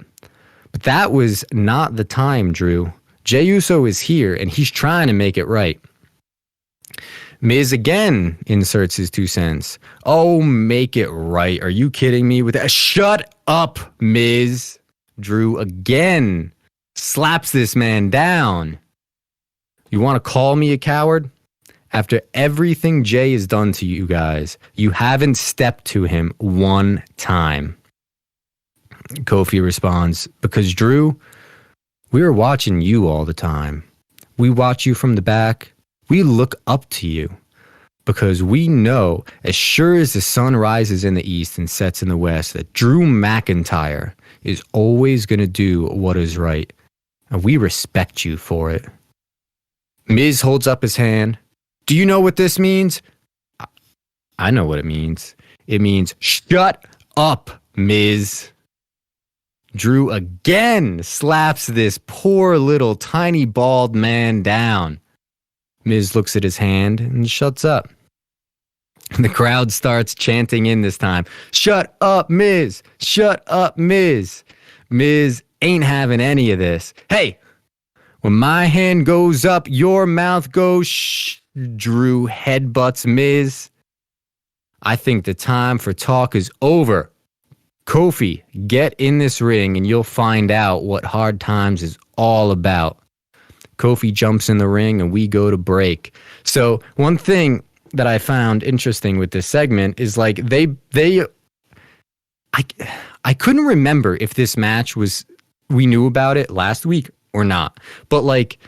But that was not the time, Drew. Jey Uso is here, and he's trying to make it right. Miz again inserts his 2 cents. "Oh, make it right. Are you kidding me with that? Shut up, Miz." Drew again slaps this man down. "You want to call me a coward? After everything Jay has done to you guys, you haven't stepped to him one time." Kofi responds, "Because Drew, we were watching you all the time. We watch you from the back. We look up to you because we know as sure as the sun rises in the east and sets in the west that Drew McIntyre is always going to do what is right. And we respect you for it." Miz holds up his hand. "Do you know what this means?" "I know what it means. It means shut up, Miz." Drew again slaps this poor little tiny bald man down. Miz looks at his hand and shuts up. The crowd starts chanting in this time. "Shut up, Miz! Shut up, Miz!" Miz ain't having any of this. "Hey, when my hand goes up, your mouth goes shh." Drew headbutts Miz. "I think the time for talk is over. Kofi, get in this ring and you'll find out what hard times is all about." Kofi jumps in the ring and we go to break. So one thing that I found interesting with this segment is like I couldn't remember if this match we knew about it last week or not, but like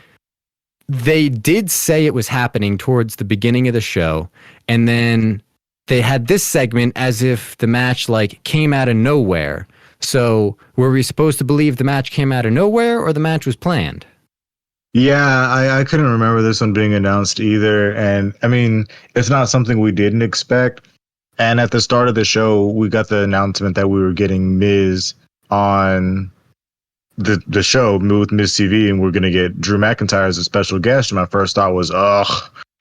they did say it was happening towards the beginning of the show, and then they had this segment as if the match like came out of nowhere. So were we supposed to believe the match came out of nowhere or the match was planned? Yeah, I couldn't remember this one being announced either. And I mean, it's not something we didn't expect. And at the start of the show, we got the announcement that we were getting Miz on the show with Miz TV, and we're going to get Drew McIntyre as a special guest. And my first thought was,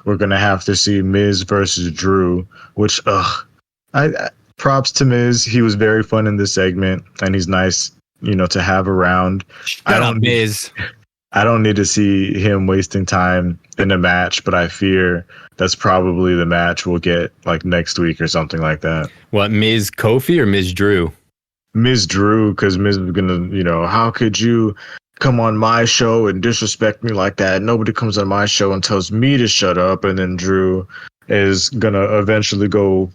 we're going to have to see Miz versus Drew, which, I props to Miz. He was very fun in this segment, and he's nice, to have around. Miz. I don't need to see him wasting time in a match, but I fear that's probably the match we'll get like next week or something like that. What, Miz Kofi or Miz Drew? Miz Drew, because Miz is gonna, how could you come on my show and disrespect me like that? Nobody comes on my show and tells me to shut up. And then Drew is gonna eventually go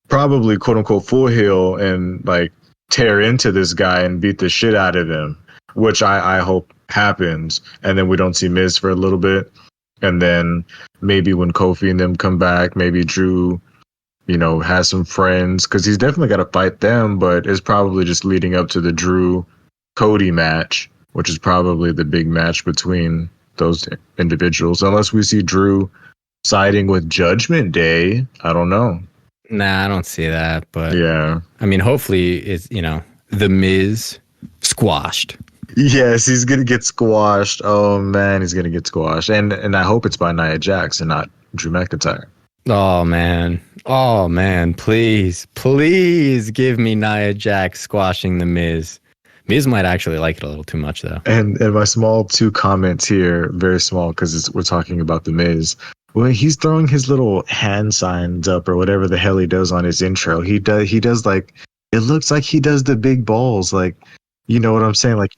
probably quote unquote full heel and like tear into this guy and beat the shit out of him, which I hope happens. And then we don't see Miz for a little bit. And then maybe when Kofi and them come back, maybe Drew, has some friends, because he's definitely got to fight them, but it's probably just leading up to the Drew Cody match, which is probably the big match between those individuals, unless we see Drew siding with Judgment Day. I don't know. Nah, I don't see that, but yeah. I mean, hopefully it's, the Miz squashed. Yes, he's gonna get squashed. Oh man, he's gonna get squashed, and I hope it's by Nia Jax and not Drew McIntyre. Oh man, please give me Nia Jax squashing the Miz. Miz might actually like it a little too much though. And my small 2 comments here, very small, because we're talking about the Miz. When he's throwing his little hand signs up or whatever the hell he does on his intro, he does like, it looks like he does the big balls, like. You know what I'm saying? Like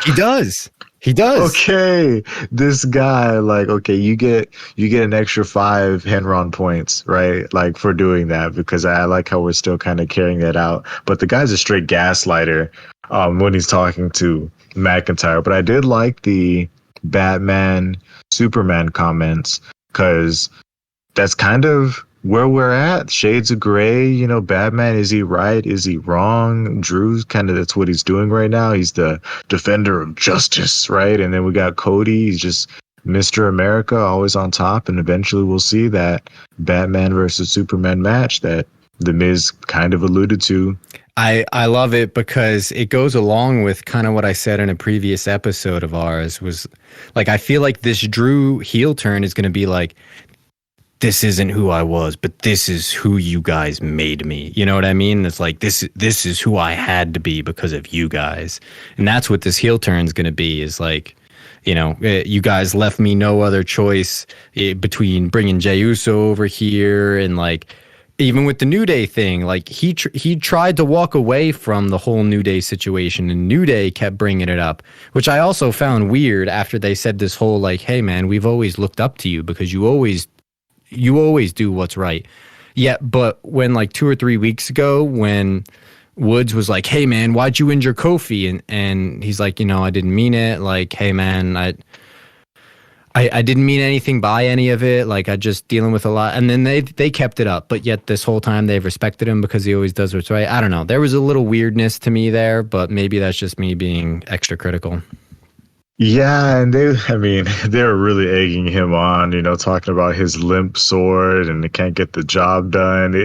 he does. Okay, this guy, like, okay, you get an extra 5 Henron points, right? Like for doing that, because I like how we're still kind of carrying that out. But the guy's a straight gaslighter when he's talking to McIntyre. But I did like the Batman, Superman comments, because that's kind of where we're at. Shades of gray, Batman, is he right? Is he wrong? Drew's kind of, that's what he's doing right now. He's the defender of justice, right? And then we got Cody. He's just Mr. America, always on top. And eventually we'll see that Batman versus Superman match that the Miz kind of alluded to. I love it because it goes along with kind of what I said in a previous episode of ours, was like, I feel like this Drew heel turn is going to be like, this isn't who I was, but this is who you guys made me. You know what I mean? It's like, this is who I had to be because of you guys. And that's what this heel turn is going to be, is like, you guys left me no other choice between bringing Jey Uso over here. And like, even with the New Day thing, like he tried to walk away from the whole New Day situation, and New Day kept bringing it up, which I also found weird after they said this whole like, hey man, we've always looked up to you because you always do what's right. Yeah, but when like 2 or 3 weeks ago, when Woods was like, hey man, why'd you injure Kofi? And he's like, I didn't mean it. Like, hey man, I didn't mean anything by any of it. Like, I just dealing with a lot. And then they kept it up, but yet this whole time they've respected him because he always does what's right. I don't know. There was a little weirdness to me there, but maybe that's just me being extra critical. Yeah, and they were really egging him on, talking about his limp sword and they can't get the job done.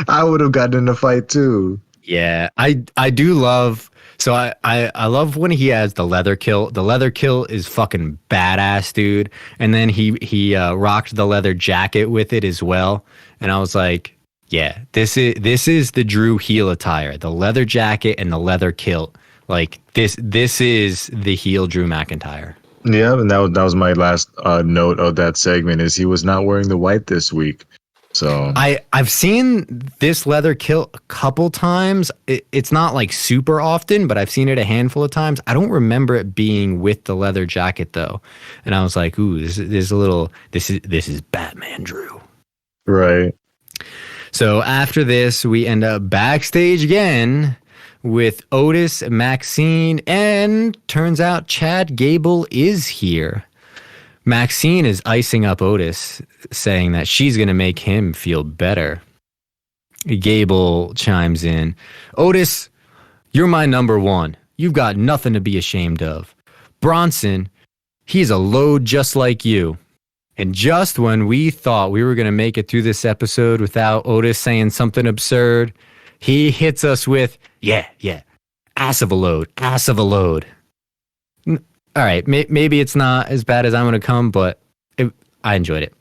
I would have gotten in a fight too. Yeah, I do love. So I love when he has the leather kilt. The leather kilt is fucking badass, dude. And then he rocked the leather jacket with it as well. And I was like, yeah, this is the Drew heel attire, the leather jacket and the leather kilt. Like this is the heel Drew McIntyre. Yeah, and that was my last note of that segment, is he was not wearing the white this week. So I've seen this leather kilt a couple times. It's not like super often, but I've seen it a handful of times. I don't remember it being with the leather jacket though, and I was like, "Ooh, this is Batman Drew." right. So after this, we end up backstage again with Otis, Maxine, and turns out Chad Gable is here. Maxine is icing up Otis, saying that she's going to make him feel better. Gable chimes in, Otis, you're my number one. You've got nothing to be ashamed of. Bronson, he's a load just like you. And just when we thought we were going to make it through this episode without Otis saying something absurd, he hits us with, yeah, ass of a load. All right, maybe it's not as bad as I'm going to come, but I enjoyed it.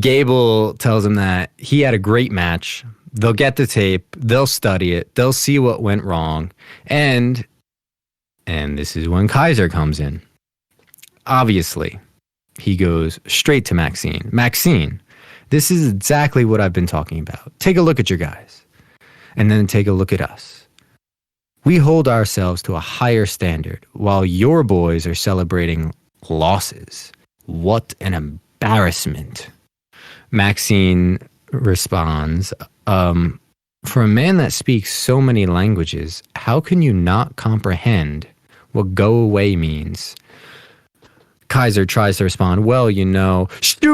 Gable tells him that he had a great match. They'll get the tape. They'll study it. They'll see what went wrong. And this is when Kaiser comes in. Obviously, he goes straight to Maxine. Maxine, this is exactly what I've been talking about. Take a look at your guys. And then take a look at us. We hold ourselves to a higher standard while your boys are celebrating losses. What an embarrassment. Maxine responds, for a man that speaks so many languages, how can you not comprehend what go away means? Kaiser tries to respond, well, shoosh.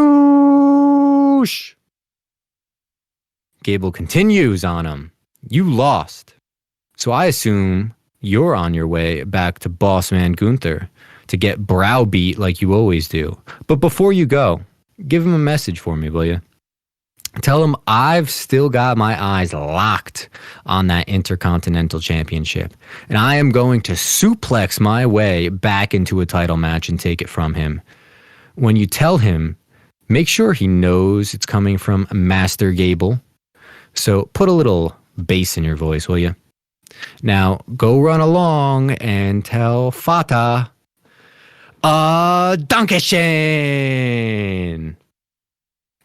Gable continues on him. You lost. So I assume you're on your way back to Boss Man Gunther to get browbeat like you always do. But before you go, give him a message for me, will you? Tell him I've still got my eyes locked on that Intercontinental Championship. And I am going to suplex my way back into a title match and take it from him. When you tell him, make sure he knows it's coming from Master Gable. So put a little bass in your voice, will you? Now, go run along and tell Fata, Dankeschön.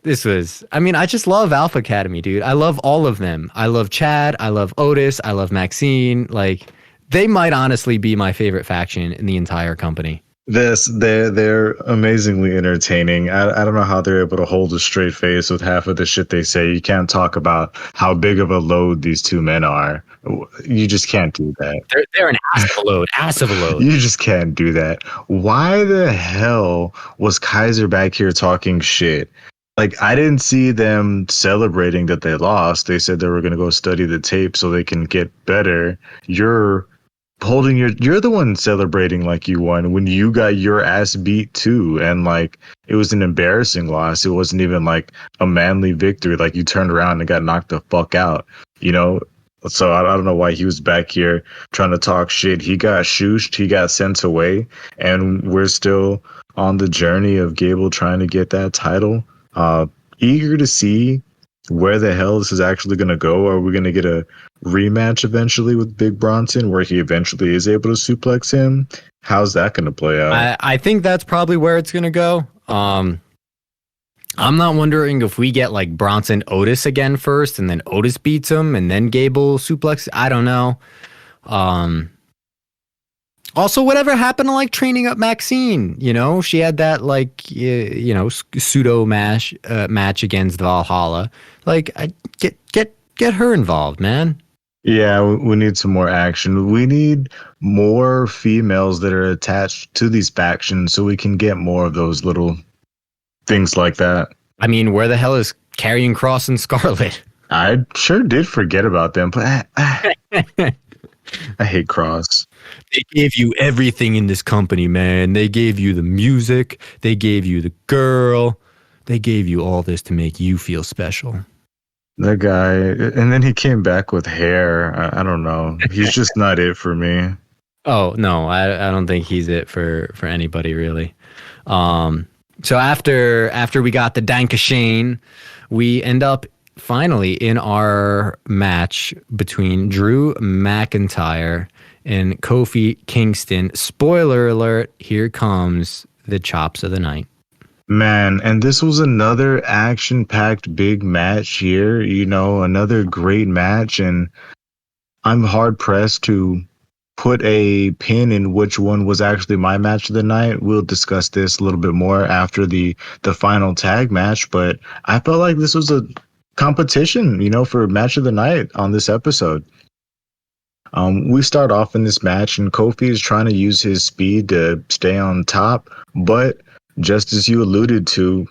I just love Alpha Academy, dude. I love all of them. I love Chad. I love Otis. I love Maxine. Like, they might honestly be my favorite faction in the entire company. They're amazingly entertaining. I don't know how they're able to hold a straight face with half of the shit they say. You can't talk about how big of a load these two men are. You just can't do that. They're an ass of a load. You just can't do that. Why the hell was Kaiser back here talking shit? Like, I didn't see them celebrating that they lost. They said they were going to go study the tape so they can get better. You're the one celebrating like you won when you got your ass beat too. And like, it was an embarrassing loss. It wasn't even like a manly victory. Like, you turned around and got knocked the fuck out, So I don't know why he was back here trying to talk shit. He got shooshed. He got sent away. And we're still on the journey of Gable trying to get that title. Eager to see where the hell this is actually going to go. Are we going to get a rematch eventually with Big Bronson where he eventually is able to suplex him? How's that going to play out? I think that's probably where it's going to go. I'm not wondering if we get like Bronson Otis again first and then Otis beats him and then Gable suplex. I don't know. Also, whatever happened to like training up Maxine? She had that like pseudo match against Valhalla. Like, get her involved, man. Yeah, we need some more action. We need more females that are attached to these factions so we can get more of those little things like that. I mean, where the hell is Karrion Kross and Scarlett? I sure did forget about them, but I hate Kross. They gave you everything in this company, man. They gave you the music. They gave you the girl. They gave you all this to make you feel special. That guy, and then he came back with hair. I don't know. He's just not it for me. Oh, no, I don't think he's it for anybody, really. So after we got the Dankeschön, we end up finally in our match between Drew McIntyre and Kofi Kingston. Spoiler alert, here comes the chops of the night. Man, and this was another action-packed big match here, another great match, and I'm hard pressed to put a pin in which one was actually my match of the night. We'll discuss this a little bit more after the final tag match, but I felt like this was a competition, for match of the night on this episode. We start off in this match, and Kofi is trying to use his speed to stay on top, but just as you alluded to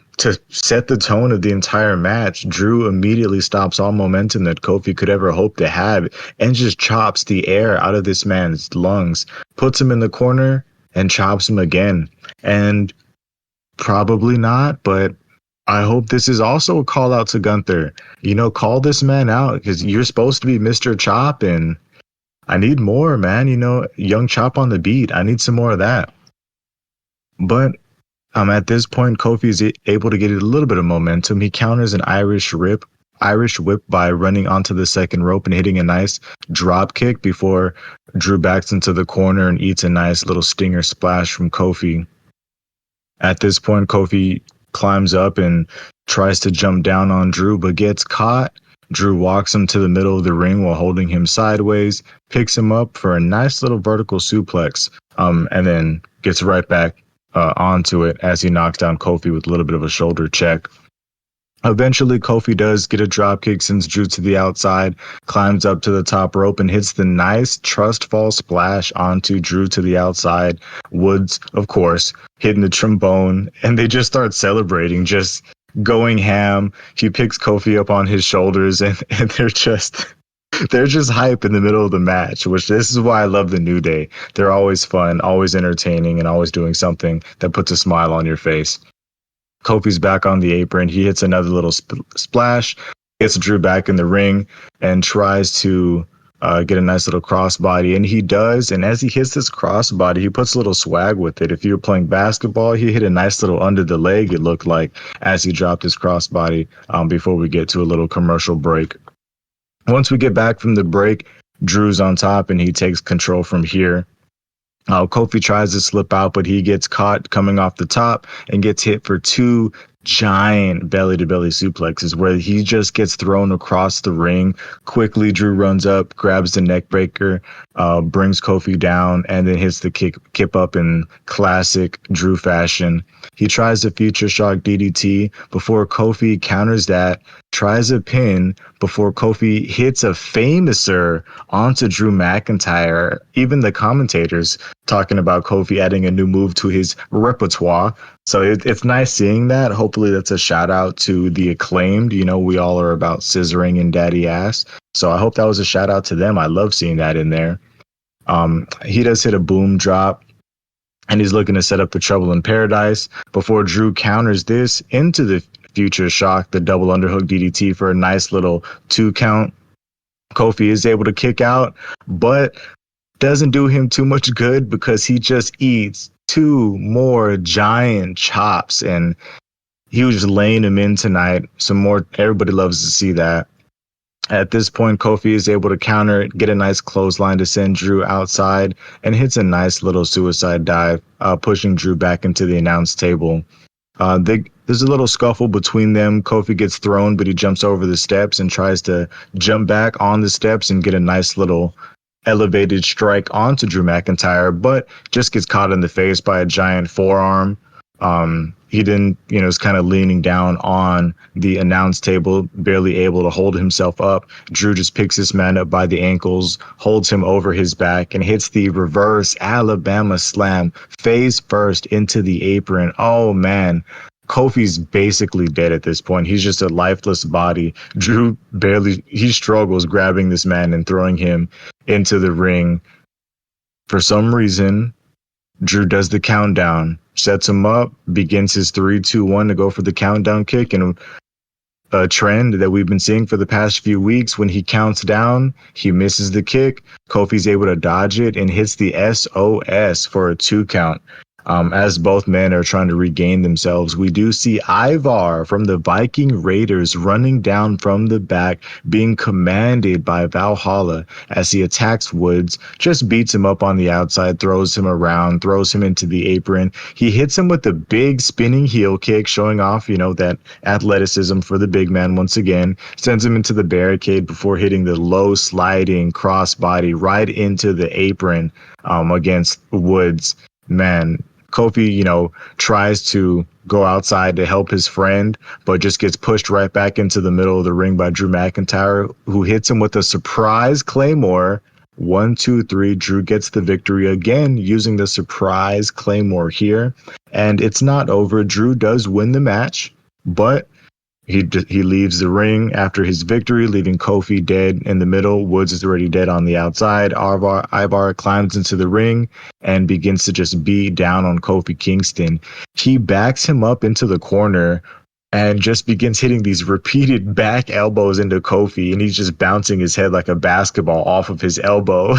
set the tone of the entire match, Drew immediately stops all momentum that Kofi could ever hope to have and just chops the air out of this man's lungs, puts him in the corner, and chops him again. And probably not, but I hope this is also a call out to Gunther. Call this man out because you're supposed to be Mr. Chop, and I need more, man. Young Chop on the beat. I need some more of that. But at this point, Kofi is able to get a little bit of momentum. He counters an Irish whip by running onto the second rope and hitting a nice drop kick before Drew backs into the corner and eats a nice little stinger splash from Kofi. At this point, Kofi climbs up and tries to jump down on Drew, but gets caught. Drew walks him to the middle of the ring while holding him sideways, picks him up for a nice little vertical suplex, and then gets right back onto it as he knocks down Kofi with a little bit of a shoulder check. Eventually, Kofi does get a dropkick, sends Drew to the outside, climbs up to the top rope, and hits the nice trust fall splash onto Drew to the outside. Woods, of course, hitting the trombone, and they just start celebrating, just going ham. He picks Kofi up on his shoulders, and they're just hype in the middle of the match, which this is why I love the New Day. They're always fun, always entertaining, and always doing something that puts a smile on your face. Kofi's back on the apron. He hits another little splash, gets Drew back in the ring, and tries to get a nice little crossbody. And he does. And as he hits this crossbody, he puts a little swag with it. If you were playing basketball, he hit a nice little under the leg, it looked like, as he dropped his crossbody before we get to a little commercial break. Once we get back from the break, Drew's on top and he takes control from here. Kofi tries to slip out, but he gets caught coming off the top and gets hit for two giant belly-to-belly suplexes where he just gets thrown across the ring. Quickly, Drew runs up, grabs the neck breaker, brings Kofi down, and then hits the kip up in classic Drew fashion. He tries a future shock DDT before Kofi counters that, tries a pin before Kofi hits a famouser onto Drew McIntyre. Even the commentators talking about Kofi adding a new move to his repertoire. So it's nice seeing that. Hopefully that's a shout out to the Acclaimed. We all are about scissoring and daddy ass. So I hope that was a shout out to them. I love seeing that in there. He does hit a boom drop, and he's looking to set up the Trouble in Paradise before Drew counters this into the future shock, the double underhook DDT for a nice little 2 count. Kofi is able to kick out, but doesn't do him too much good because he just eats 2 more giant chops, and he was just laying him in tonight. Some more, everybody loves to see that. At this point, Kofi is able to counter it, get a nice clothesline to send Drew outside, and hits a nice little suicide dive, pushing Drew back into the announce table. There's a little scuffle between them. Kofi gets thrown, but he jumps over the steps and tries to jump back on the steps and get a nice little elevated strike onto Drew McIntyre, but just gets caught in the face by a giant forearm. He then, is kind of leaning down on the announce table, barely able to hold himself up. Drew just picks this man up by the ankles, holds him over his back, and hits the reverse Alabama slam face first into the apron. Oh, man. Kofi's basically dead at this point. He's just a lifeless body. Drew he struggles grabbing this man and throwing him into the ring. For some reason, Drew does the countdown, sets him up, begins his 3-2-1 to go for the countdown kick, and a trend that we've been seeing for the past few weeks. When he counts down, he misses the kick. Kofi's able to dodge it and hits the SOS for a 2 count. As both men are trying to regain themselves, we do see Ivar from the Viking Raiders running down from the back, being commanded by Valhalla as he attacks Woods, just beats him up on the outside, throws him around, throws him into the apron. He hits him with a big spinning heel kick, showing off, that athleticism for the big man once again, sends him into the barricade before hitting the low sliding crossbody right into the apron against Woods. Man, Kofi, tries to go outside to help his friend, but just gets pushed right back into the middle of the ring by Drew McIntyre, who hits him with a surprise Claymore. 1, 2, 3. Drew gets the victory again using the surprise Claymore here. And it's not over. Drew does win the match, but he leaves the ring after his victory, leaving Kofi dead in the middle. Woods is already dead on the outside. Ivar climbs into the ring and begins to just beat down on Kofi Kingston. He backs him up into the corner and just begins hitting these repeated back elbows into Kofi, and he's just bouncing his head like a basketball off of his elbow.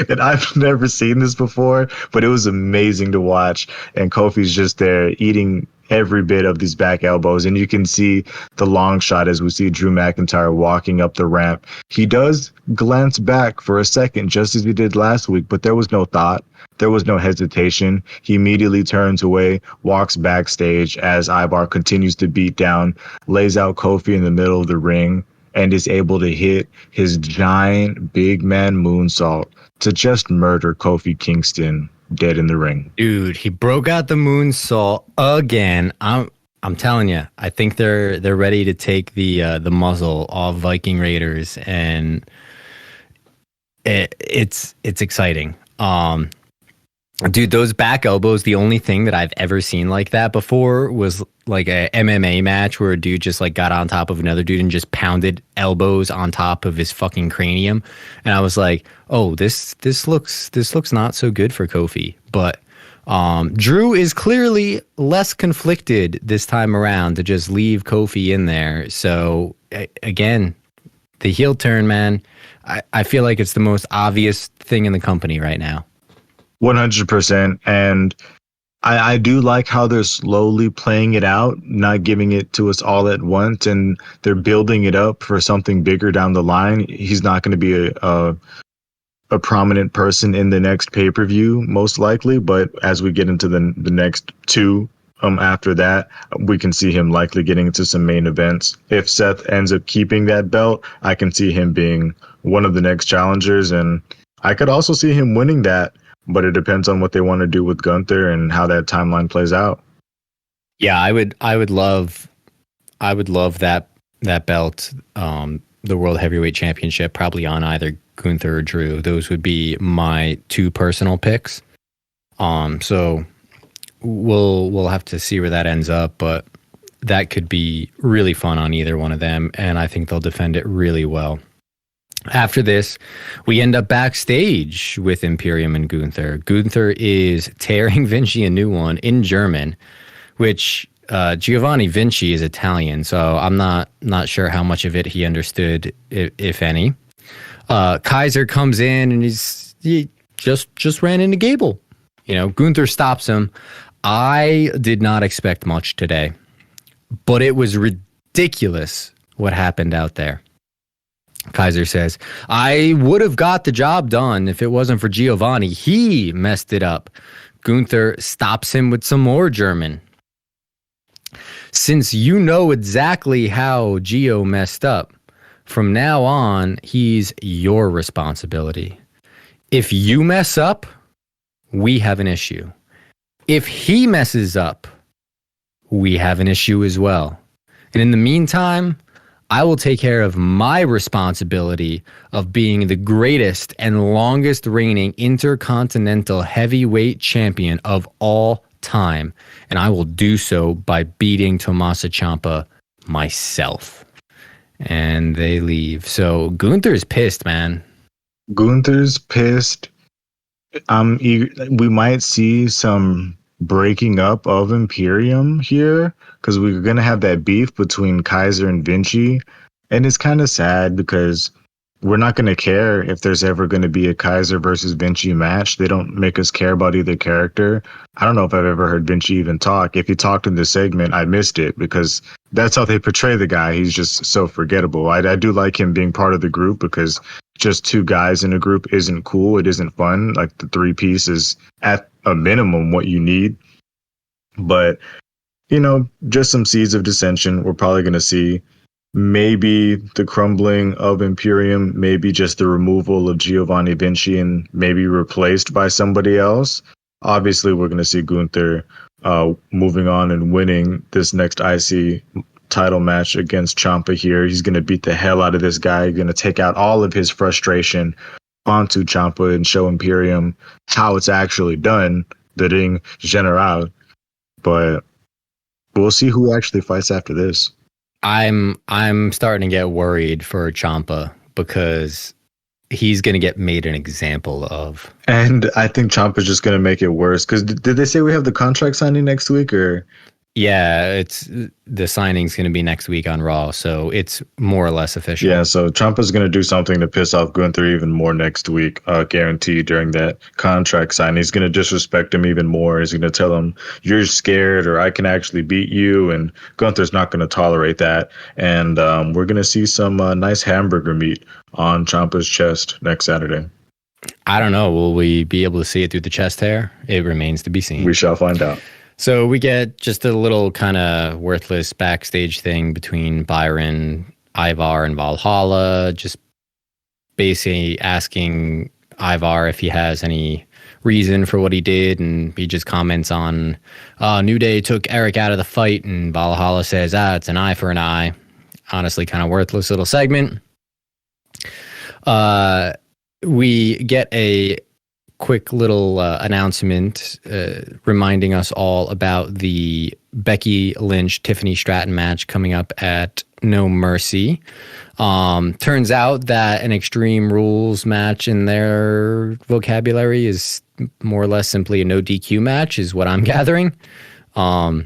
And I've never seen this before, but it was amazing to watch. And Kofi's just there eating every bit of these back elbows, and you can see the long shot as we see Drew McIntyre walking up the ramp. He does glance back for a second, just as he did last week, but there was no thought. There was no hesitation. He immediately turns away, walks backstage as Ivar continues to beat down, lays out Kofi in the middle of the ring, and is able to hit his giant big man moonsault to just murder Kofi Kingston dead in the ring. Dude, he broke out the moonsault again. I'm telling you, I think they're ready to take the muzzle off Viking Raiders, and it's exciting. Dude, those back elbows, the only thing that I've ever seen like that before was like a MMA match where a dude just like got on top of another dude and just pounded elbows on top of his fucking cranium. And I was like, oh, this looks not so good for Kofi. But Drew is clearly less conflicted this time around to just leave Kofi in there. So again, the heel turn, man, I feel like it's the most obvious thing in the company right now. 100%. And I do like how they're slowly playing it out, not giving it to us all at once, and they're building it up for something bigger down the line. He's not going to be a prominent person in the next pay-per-view, most likely, but as we get into the next two after that, we can see him likely getting into some main events. If Seth ends up keeping that belt, I can see him being one of the next challengers, and I could also see him winning that. But it depends on what they want to do with Gunther and how that timeline plays out. Yeah, I would love that belt, the World Heavyweight Championship, probably on either Gunther or Drew. Those would be my two personal picks. So we'll have to see where that ends up, but that could be really fun on either one of them, and I think they'll defend it really well. After this, we end up backstage with Imperium and Gunther. Gunther is tearing Vinci a new one in German, which Giovanni Vinci is Italian, so I'm not sure how much of it he understood, if any. Kaiser comes in and he just ran into Gable. Gunther stops him. I did not expect much today, but it was ridiculous what happened out there. Kaiser says, I would have got the job done if it wasn't for Giovanni. He messed it up. Gunther stops him with some more German. Since you know exactly how Gio messed up, from now on, he's your responsibility. If you mess up, we have an issue. If he messes up, we have an issue as well. And in the meantime, I will take care of my responsibility of being the greatest and longest reigning intercontinental heavyweight champion of all time. And I will do so by beating Tommaso Ciampa myself. And they leave. So Gunther's pissed, man. Gunther's pissed. We might see some breaking up of Imperium here, because we're going to have that beef between Kaiser and Vinci. And it's kind of sad because we're not going to care if there's ever going to be a Kaiser versus Vinci match. They don't make us care about either character. I don't know if I've ever heard Vinci even talk. If he talked in this segment, I missed it because that's how they portray the guy. He's just so forgettable. I do like him being part of the group because just two guys in a group isn't cool. It isn't fun. Like the three-piece is at a minimum what you need. But, just some seeds of dissension we're probably going to see. Maybe the crumbling of Imperium, maybe just the removal of Giovanni Vinci and maybe replaced by somebody else. Obviously, we're going to see Gunther moving on and winning this next IC title match against Ciampa here. He's going to beat the hell out of this guy. He's going to take out all of his frustration onto Ciampa and show Imperium how it's actually done, the Ring General. But we'll see who actually fights after this. I'm starting to get worried for Ciampa because he's going to get made an example of. And I think Ciampa's just going to make it worse. Because did they say we have the contract signing next week? Or yeah, it's the signing's going to be next week on Raw, so it's more or less official. Yeah, so Ciampa's going to do something to piss off Gunther even more next week, guaranteed during that contract signing. He's going to disrespect him even more. He's going to tell him, you're scared or I can actually beat you, and Gunther's not going to tolerate that. And we're going to see some nice hamburger meat on Ciampa's chest next Saturday. I don't know. Will we be able to see it through the chest hair? It remains to be seen. We shall find out. So we get just a little kind of worthless backstage thing between Byron, Ivar, and Valhalla, just basically asking Ivar if he has any reason for what he did, and he just comments on New Day took Eric out of the fight, and Valhalla says, it's an eye for an eye. Honestly, kind of worthless little segment. We get a quick little announcement reminding us all about the Becky Lynch Tiffany Stratton match coming up at No Mercy. Turns out that an Extreme Rules match in their vocabulary is more or less simply a no DQ match, is what I'm gathering. After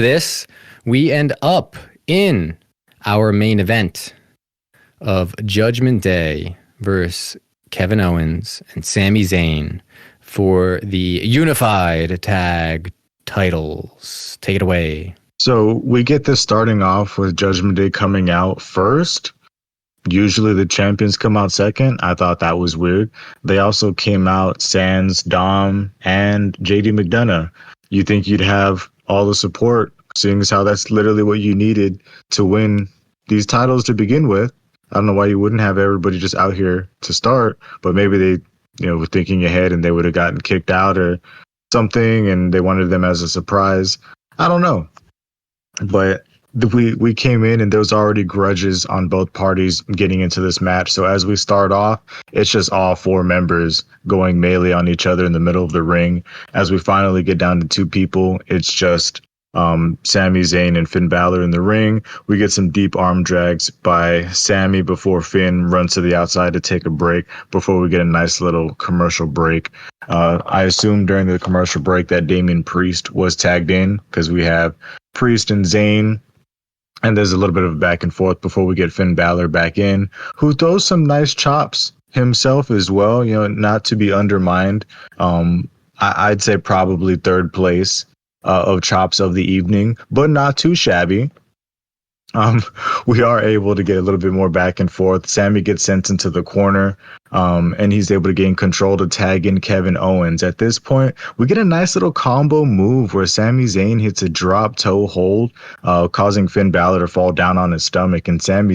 this, we end up in our main event of Judgment Day versus Kevin Owens and Sami Zayn for the unified tag titles. Take it away. So we get this starting off with Judgment Day coming out first. Usually the champions come out second. I thought that was weird. They also came out sans Dom and JD McDonough. You think you'd have all the support, seeing as how that's literally what you needed to win these titles to begin with. I don't know why you wouldn't have everybody just out here to start, but maybe they, were thinking ahead and they would have gotten kicked out or something and they wanted them as a surprise. I don't know. But we came in and there was already grudges on both parties getting into this match. So as we start off, it's just all four members going melee on each other in the middle of the ring. As we finally get down to two people, it's just Sami Zayn and Finn Balor in the ring. We get some deep arm drags by Sami before Finn runs to the outside to take a break before we get a nice little commercial break. I assume during the commercial break that Damian Priest was tagged in because we have Priest and Zayn, and there's a little bit of a back and forth before we get Finn Balor back in, who throws some nice chops himself as well, not to be undermined. I'd say probably third place of chops of the evening, but not too shabby. We are able to get a little bit more back and forth. Sami gets sent into the corner, and he's able to gain control to tag in Kevin Owens. At this point, we get a nice little combo move where Sami Zayn hits a drop toe hold, causing Finn Balor to fall down on his stomach, and Kevin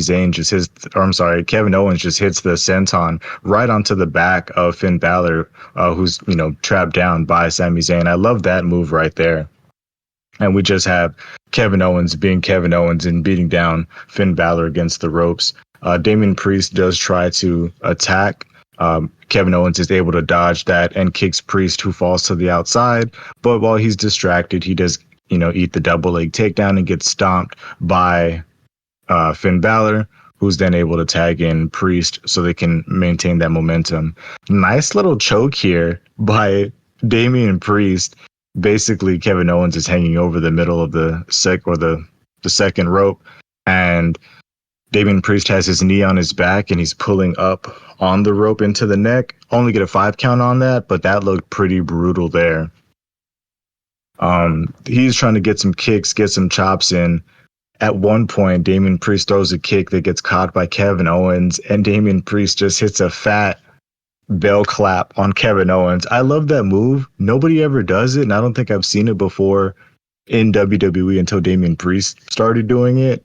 Owens just hits the senton right onto the back of Finn Balor, who's trapped down by Sami Zayn. I love that move right there. And we just have Kevin Owens being Kevin Owens and beating down Finn Balor against the ropes. Damian Priest does try to attack. Kevin Owens is able to dodge that and kicks Priest, who falls to the outside. But while he's distracted, he does, eat the double leg takedown and gets stomped by Finn Balor, who's then able to tag in Priest so they can maintain that momentum. Nice little choke here by Damian Priest. Basically, Kevin Owens is hanging over the middle of the second rope, and Damian Priest has his knee on his back and he's pulling up on the rope into the neck. Only get a 5 count on that, but that looked pretty brutal there. He's trying to get some kicks, get some chops in. At one point, Damian Priest throws a kick that gets caught by Kevin Owens, and Damian Priest just hits a fat bell clap on Kevin Owens. I love that move. Nobody ever does it, and I don't think I've seen it before in WWE until Damian Priest started doing it.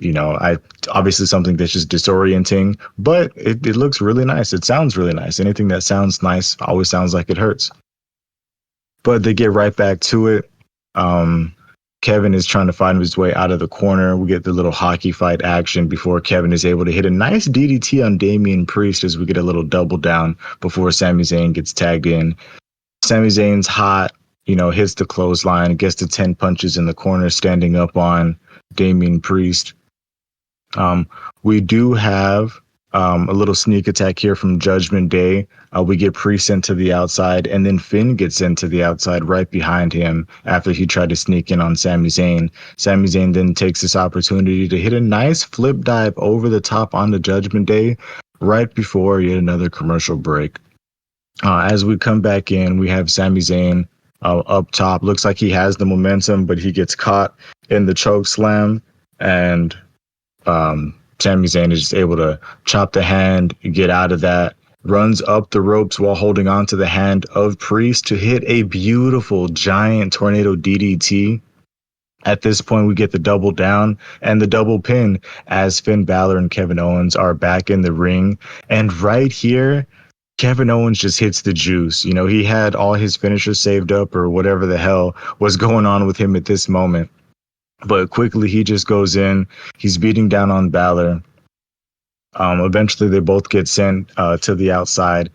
I obviously something that's just disorienting, but it looks really nice. It sounds really nice. Anything that sounds nice always sounds like it hurts. But they get right back to it. Kevin is trying to find his way out of the corner. We get the little hockey fight action before Kevin is able to hit a nice DDT on Damian Priest as we get a little double down before Sami Zayn gets tagged in. Sami Zayn's hot, hits the clothesline, gets the 10 punches in the corner, standing up on Damian Priest. We do have a little sneak attack here from Judgment Day. We get Priest sent to the outside, and then Finn gets sent to the outside right behind him after he tried to sneak in on Sami Zayn. Sami Zayn then takes this opportunity to hit a nice flip dive over the top on the Judgment Day right before yet another commercial break. As we come back in, we have Sami Zayn up top. Looks like he has the momentum, but he gets caught in the choke slam, and Sami Zayn is just able to chop the hand, get out of that, runs up the ropes while holding on to the hand of Priest to hit a beautiful giant tornado DDT. At this point, we get the double down and the double pin as Finn Balor and Kevin Owens are back in the ring. And right here, Kevin Owens just hits the juice. He had all his finishers saved up or whatever the hell was going on with him at this moment. But quickly, he just goes in. He's beating down on Balor. Eventually, they both get sent to the outside.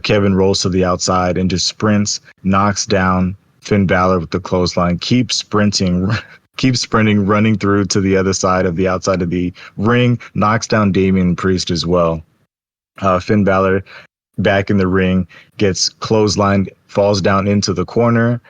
Kevin rolls to the outside and just sprints, knocks down Finn Balor with the clothesline, keeps sprinting, running through to the other side of the outside of the ring, knocks down Damian Priest as well. Finn Balor back in the ring, gets clotheslined, falls down into the corner.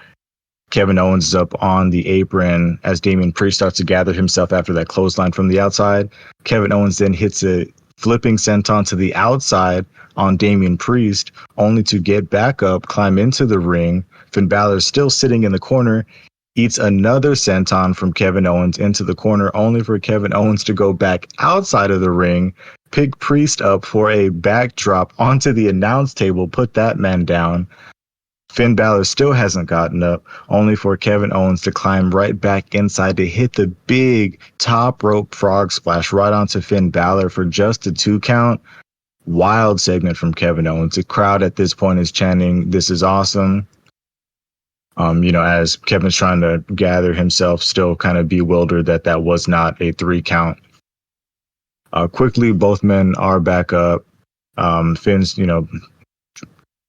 Kevin Owens is up on the apron as Damian Priest starts to gather himself after that clothesline from the outside. Kevin Owens then hits a flipping senton to the outside on Damian Priest, only to get back up, climb into the ring. Finn Balor still sitting in the corner, eats another senton from Kevin Owens into the corner, only for Kevin Owens to go back outside of the ring, pick Priest up for a backdrop onto the announce table, put that man down. Finn Balor still hasn't gotten up, only for Kevin Owens to climb right back inside to hit the big top rope frog splash right onto Finn Balor for just a 2 count. Wild segment from Kevin Owens. The crowd at this point is chanting, "This is awesome." As Kevin's trying to gather himself, still kind of bewildered that was not a 3 count. Quickly, both men are back up. Finn's,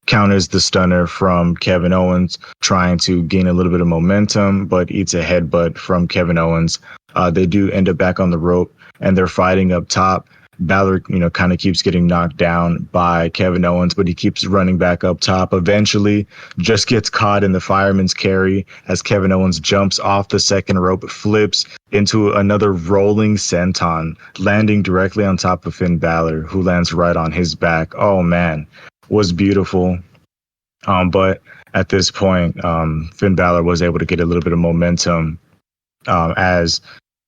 counters the stunner from Kevin Owens, trying to gain a little bit of momentum, but eats a headbutt from Kevin Owens. They do end up back on the rope, and they're fighting up top. Balor, kind of keeps getting knocked down by Kevin Owens, but he keeps running back up top. Eventually, just gets caught in the fireman's carry as Kevin Owens jumps off the second rope, flips into another rolling senton, landing directly on top of Finn Balor, who lands right on his back. Oh, man. Was beautiful. But at this point, Finn Balor was able to get a little bit of momentum as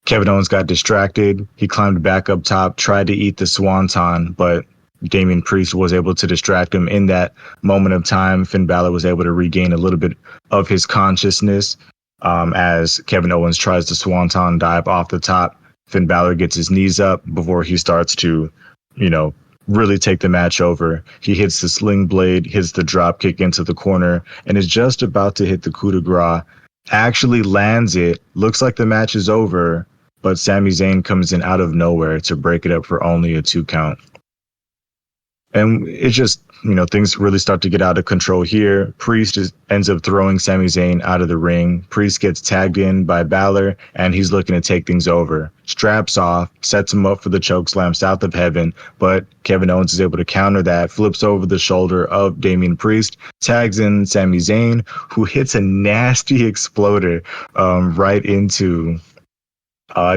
Kevin Owens got distracted. He climbed back up top, tried to eat the swanton, but Damian Priest was able to distract him. In that moment of time, Finn Balor was able to regain a little bit of his consciousness as Kevin Owens tries to swanton dive off the top. Finn Balor gets his knees up before he starts to, really take the match over. He hits the sling blade, hits the drop kick into the corner, and is just about to hit the coup de grace. Actually lands it. Looks like the match is over, but Sami Zayn comes in out of nowhere to break it up for only a 2 count. And it just, things really start to get out of control here. Priest ends up throwing Sami Zayn out of the ring. Priest gets tagged in by Balor, and he's looking to take things over. Straps off, sets him up for the chokeslam south of heaven, but Kevin Owens is able to counter that, flips over the shoulder of Damian Priest, tags in Sami Zayn, who hits a nasty exploder right into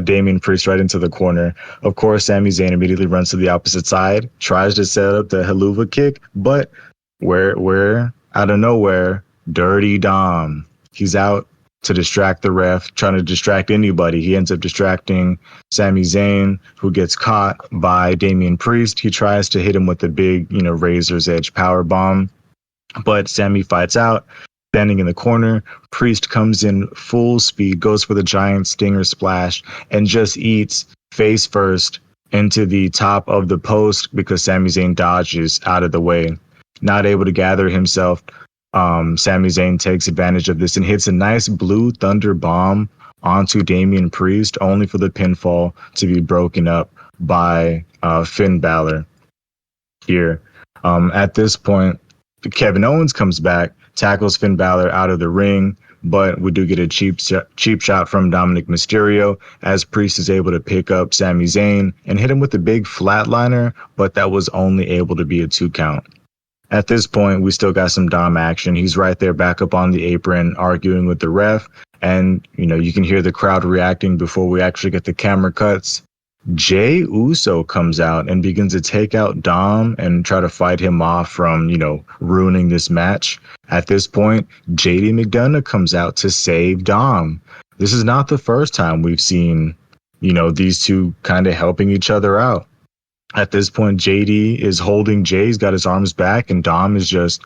Damian Priest right into the corner. Of course, Sami Zayn immediately runs to the opposite side, tries to set up the haluva kick, but where out of nowhere, Dirty Dom. He's out to distract the ref, trying to distract anybody. He ends up distracting Sami Zayn, who gets caught by Damian Priest. He tries to hit him with the big, razor's edge power bomb, but Sami fights out. Standing in the corner, Priest comes in full speed, goes for the giant stinger splash, and just eats face first into the top of the post because Sami Zayn dodges out of the way. Not able to gather himself, Sami Zayn takes advantage of this and hits a nice blue thunder bomb onto Damian Priest, only for the pinfall to be broken up by Finn Balor here. At this point, Kevin Owens comes back, tackles Finn Balor out of the ring, but we do get a cheap shot from Dominic Mysterio as Priest is able to pick up Sami Zayn and hit him with a big flatliner, but that was only able to be a 2 count. At this point, we still got some Dom action. He's right there back up on the apron arguing with the ref, and you can hear the crowd reacting before we actually get the camera cuts. Jey Uso comes out and begins to take out Dom and try to fight him off from, ruining this match. At this point, JD McDonough comes out to save Dom. This is not the first time we've seen, these two kind of helping each other out. At this point, JD is holding Jay. He's got his arms back, and Dom is just,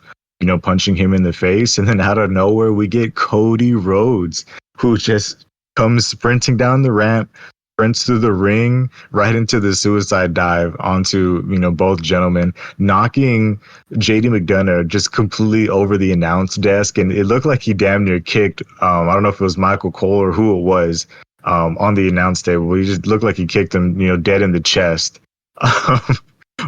punching him in the face. And then out of nowhere, we get Cody Rhodes, who just comes sprinting down the ramp, sprints through the ring right into the suicide dive onto both gentlemen, knocking JD McDonough just completely over the announce desk, and it looked like he damn near kicked I don't know if it was Michael Cole or who it was on the announce table. He just looked like he kicked him dead in the chest.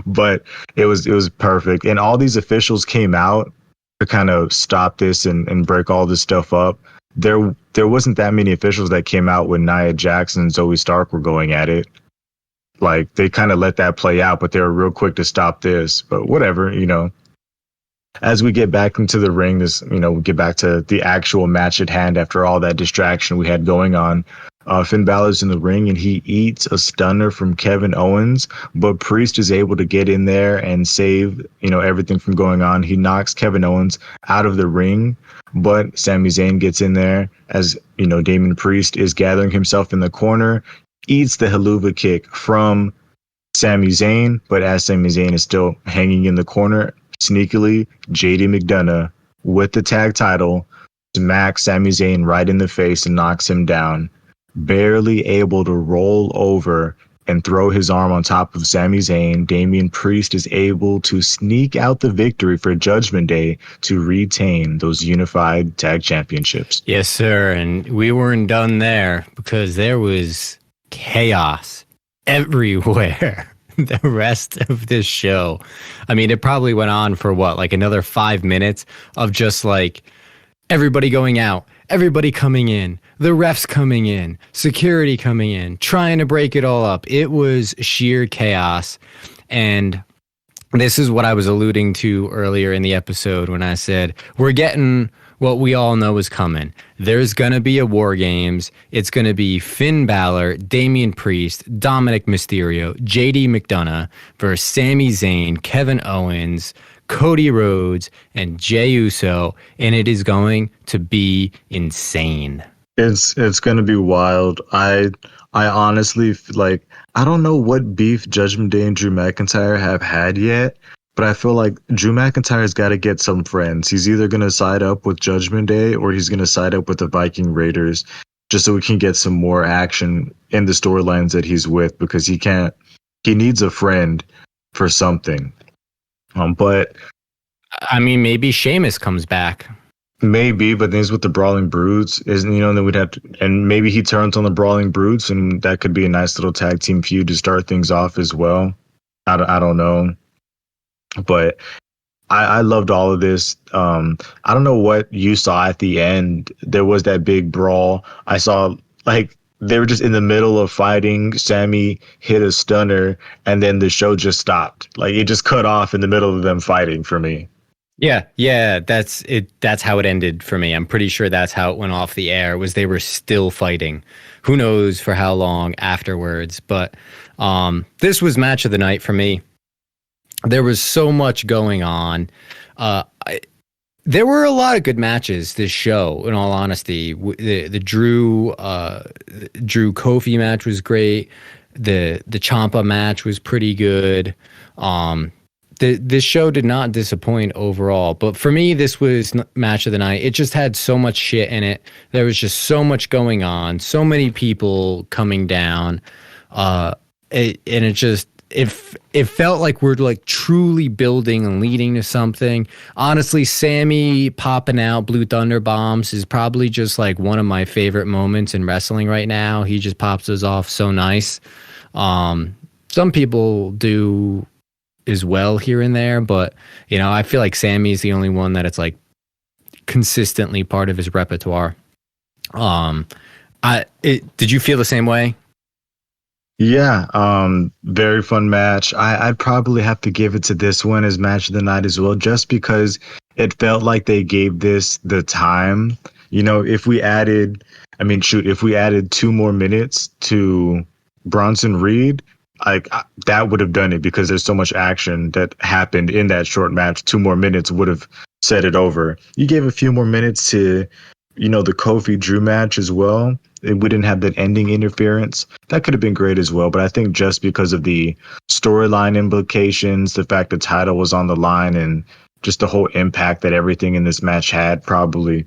But it was perfect, and all these officials came out to kind of stop this and break all this stuff up. There wasn't that many officials that came out when Nia Jax and Zoe Stark were going at it. Like, they kind of let that play out, but they were real quick to stop this. But whatever, As we get back into the ring, we get back to the actual match at hand after all that distraction we had going on. Finn Balor's in the ring and he eats a stunner from Kevin Owens, but Priest is able to get in there and save, everything from going on. He knocks Kevin Owens out of the ring, but Sami Zayn gets in there as, Damian Priest is gathering himself in the corner, eats the haluva kick from Sami Zayn, but as Sami Zayn is still hanging in the corner, sneakily, JD McDonough with the tag title smacks Sami Zayn right in the face and knocks him down. Barely able to roll over and throw his arm on top of Sami Zayn, Damian Priest is able to sneak out the victory for Judgment Day to retain those unified tag championships. Yes, sir. And we weren't done there because there was chaos everywhere. The rest of this show. I mean, it probably went on for another 5 minutes of just everybody going out, everybody coming in, the refs coming in, security coming in, trying to break it all up. It was sheer chaos. And this is what I was alluding to earlier in the episode when I said, we're getting what we all know is coming. There's going to be a War Games. It's going to be Finn Balor, Damian Priest, Dominic Mysterio, JD McDonough versus Sami Zayn, Kevin Owens, Cody Rhodes, and Jey Uso, and it is going to be insane. It's going to be wild. I honestly, I don't know what beef Judgment Day and Drew McIntyre have had yet, but I feel like Drew McIntyre's got to get some friends. He's either going to side up with Judgment Day or he's going to side up with the Viking Raiders just so we can get some more action in the storylines that he's with, because he needs a friend for something. But I mean, maybe Sheamus comes back. Maybe, but then he's with the Brawling Brutes, then we'd have to, and maybe he turns on the Brawling Brutes, and that could be a nice little tag team feud to start things off as well. I don't know. But I loved all of this. I don't know what you saw at the end. There was that big brawl. I saw they were just in the middle of fighting. Sammy hit a stunner and then the show just stopped. It just cut off in the middle of them fighting for me. Yeah, that's it. That's how it ended for me. I'm pretty sure that's how it went off the air. Was they were still fighting. Who knows for how long afterwards? But this was match of the night for me. There was so much going on. There were a lot of good matches this show. In all honesty, the Drew Kofi match was great. The Ciampa match was pretty good. This show did not disappoint overall, but for me, this was match of the night. It just had so much shit in it. There was just so much going on, so many people coming down, it felt like we're like truly building and leading to something. Honestly, Sammy popping out Blue Thunder bombs is probably just like one of my favorite moments in wrestling right now. He just pops those off so nice. Some people do as well here and there, but you know, I feel like Sammy's the only one that it's like consistently part of his repertoire. Did you feel the same way? Yeah, very fun match. I'd probably have to give it to this one as match of the night as well, just because it felt like they gave this the time. You know, if we added, if we added 2 more minutes to Bronson Reed, that would have done it, because there's so much action that happened in that short match. 2 more minutes would have set it over. You gave a few more minutes to, the Kofi Drew match as well. We didn't have that ending interference. That could have been great as well. But I think just because of the storyline implications, the fact the title was on the line, and just the whole impact that everything in this match had, probably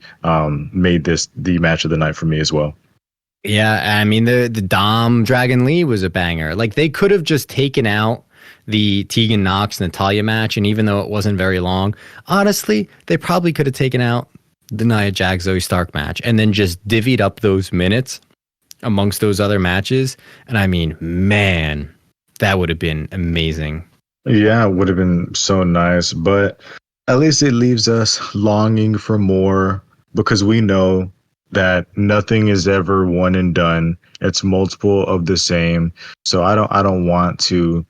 made this the match of the night for me as well. Yeah, I mean, the Dom Dragon Lee was a banger. Like, they could have just taken out the Tegan Nox Natalya match, and even though it wasn't very long, honestly, they probably could have taken out the Nia Jax Zoe Stark match and then just divvied up those minutes amongst those other matches. And I mean, man, that would have been amazing. Yeah, it would have been so nice, but at least it leaves us longing for more, because we know that nothing is ever one and done. It's multiple of the same. So I don't want to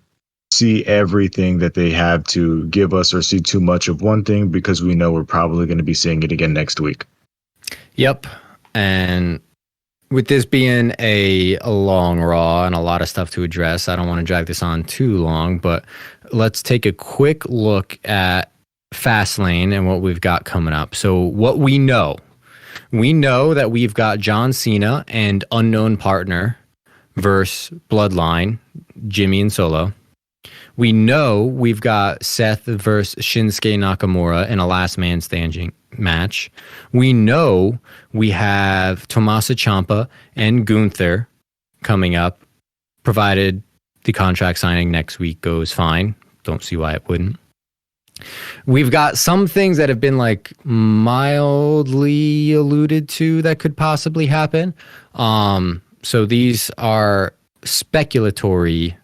see everything that they have to give us, or see too much of one thing, because we know we're probably going to be seeing it again next week. Yep. And with this being a long Raw and a lot of stuff to address, I don't want to drag this on too long, but let's take a quick look at Fastlane and what we've got coming up. So what we know that we've got John Cena and Unknown Partner versus Bloodline, Jimmy and Solo. We know we've got Seth versus Shinsuke Nakamura in a last man standing match. We know we have Tommaso Ciampa and Gunther coming up, provided the contract signing next week goes fine. Don't see why it wouldn't. We've got some things that have been like mildly alluded to that could possibly happen. So these are speculatory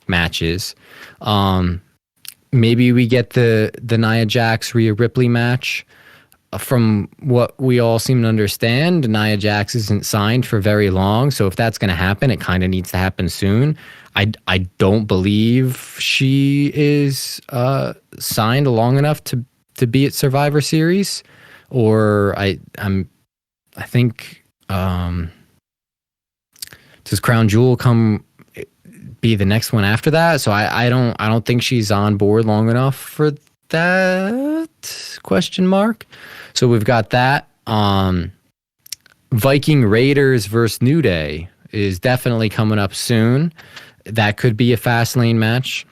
matches. Maybe we get the Nia Jax Rhea Ripley match. From what we all seem to understand, Nia Jax isn't signed for very long, so if that's going to happen, it kind of needs to happen soon. I don't believe she is signed long enough to be at Survivor Series, or I think does Crown Jewel be the next one after that? So I don't think she's on board long enough for that question mark. So we've got that. Viking Raiders versus New Day is definitely coming up soon. That could be a Fastlane match.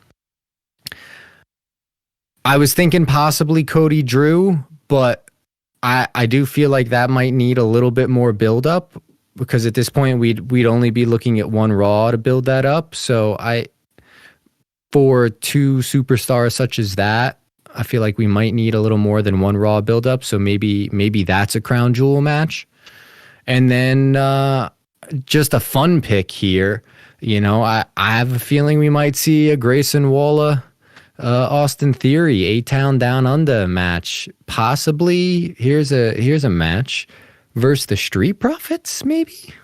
I was thinking possibly Cody Drew, but I do feel like that might need a little bit more build up, because at this point we'd only be looking at one Raw to build that up. So for two superstars such as that, I feel like we might need a little more than one Raw build up. So maybe that's a Crown Jewel match. And then just a fun pick here. I have a feeling we might see a Grayson Waller, Austin Theory, A-Town Down Under match. Possibly here's a match versus the Street Profits, maybe?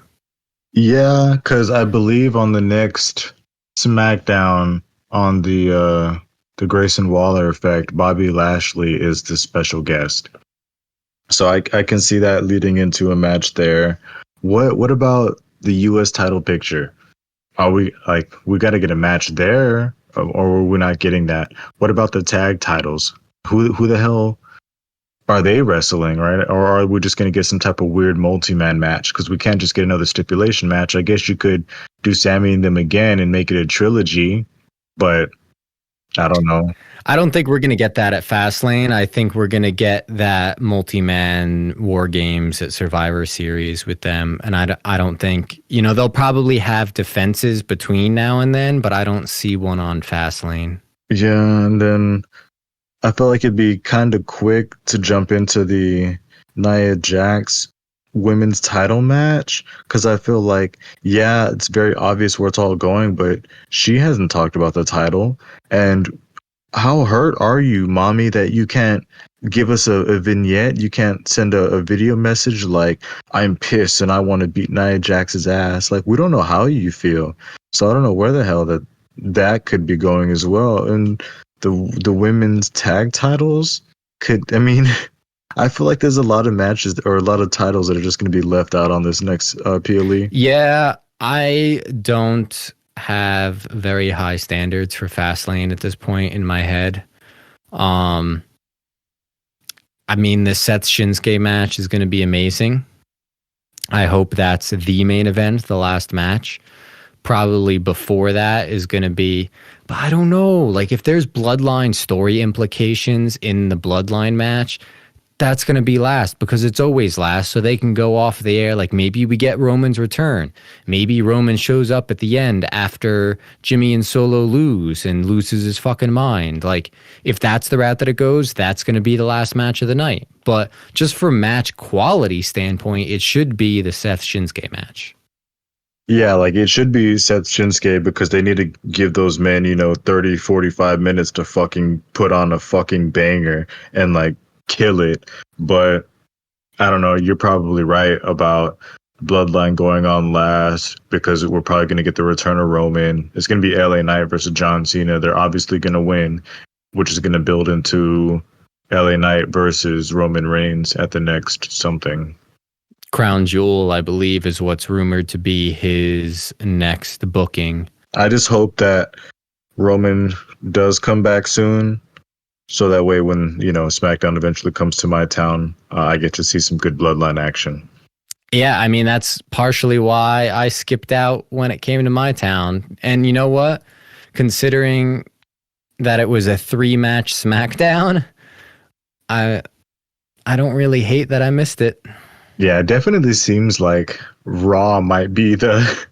Yeah, because I believe on the next SmackDown on the the Grayson Waller effect, Bobby Lashley is the special guest. So I can see that leading into a match there. What about the U.S. title picture? Are we like we got to get a match there, or we're not getting that? What about the tag titles? Who the hell are they wrestling, right? Or are we just going to get some type of weird multi-man match? Because we can't just get another stipulation match. I guess you could do Sammy and them again and make it a trilogy, but I don't know. I don't think we're going to get that at Fastlane. I think we're going to get that multi-man War Games at Survivor Series with them. And I don't think, they'll probably have defenses between now and then, but I don't see one on Fastlane. Yeah, and then I feel like it'd be kind of quick to jump into the Nia Jax women's title match, because I feel like, yeah, it's very obvious where it's all going, but she hasn't talked about the title. And how hurt are you, mommy, that you can't give us a vignette? You can't send a video message like, I'm pissed and I want to beat Nia Jax's ass. Like, we don't know how you feel. So I don't know where the hell that could be going as well. And the women's tag titles I feel like there's a lot of matches or a lot of titles that are just going to be left out on this next PLE. Yeah, I don't have very high standards for Fastlane at this point in my head. The Seth Shinsuke match is going to be amazing. I hope that's the main event, the last match. Probably before that is going to be, but I don't know. Like, if there's bloodline story implications in the bloodline match, that's going to be last, because it's always last, so they can go off the air. Like, maybe we get Roman's return. Maybe Roman shows up at the end after Jimmy and Solo lose and loses his fucking mind. Like, if that's the route that it goes, that's going to be the last match of the night. But just from match quality standpoint, it should be the Seth Shinsuke match. Yeah, like, it should be Seth Shinsuke, because they need to give those men, 30, 45 minutes to fucking put on a fucking banger and, like, kill it. But I don't know, you're probably right about Bloodline going on last, because we're probably going to get the return of Roman. It's going to be LA Knight versus John Cena. They're obviously going to win, which is going to build into LA Knight versus Roman Reigns at the next something. Crown Jewel, I believe, is what's rumored to be his next booking. I just hope that Roman does come back soon, so that way when, SmackDown eventually comes to my town, I get to see some good Bloodline action. Yeah, that's partially why I skipped out when it came to my town. And you know what? Considering that it was a 3-match SmackDown, I don't really hate that I missed it. Yeah, it definitely seems like Raw might be the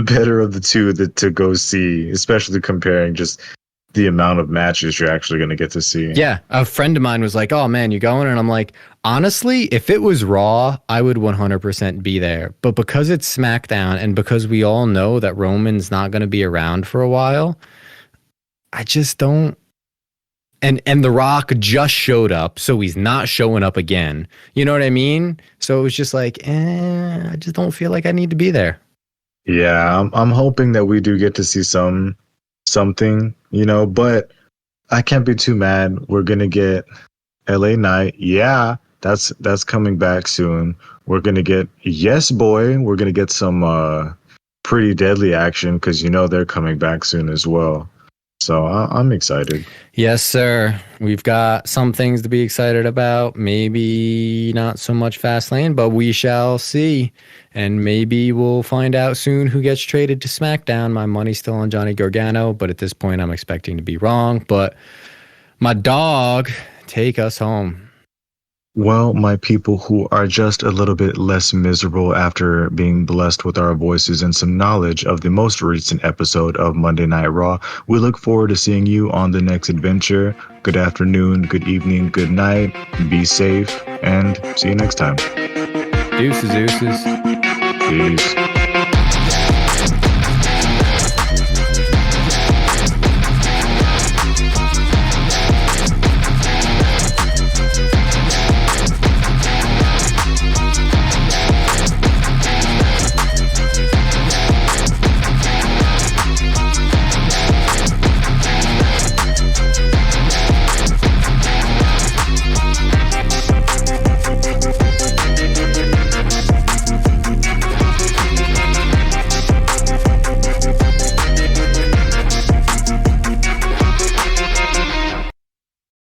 better of the two to go see, especially comparing just the amount of matches you're actually going to get to see. Yeah, a friend of mine was like, oh man, you going? And I'm like, honestly, if it was Raw, I would 100% be there. But because it's SmackDown and because we all know that Roman's not going to be around for a while, I just don't. And The Rock just showed up, so he's not showing up again. You know what I mean? So it was just like, I just don't feel like I need to be there. Yeah, I'm hoping that we do get to see something, but I can't be too mad. We're gonna get LA Knight. Yeah, that's coming back soon. We're gonna get Yes Boy. We're gonna get some Pretty Deadly action, because they're coming back soon as well. So I'm excited. Yes, sir. We've got some things to be excited about. Maybe not so much Fastlane, but we shall see. And maybe we'll find out soon who gets traded to SmackDown. My money's still on Johnny Gargano, but at this point I'm expecting to be wrong. But my dog, take us home. Well, my people who are just a little bit less miserable after being blessed with our voices and some knowledge of the most recent episode of Monday Night Raw, we look forward to seeing you on the next adventure. Good afternoon, good evening, good night. Be safe, and see you next time. Deuces. Peace.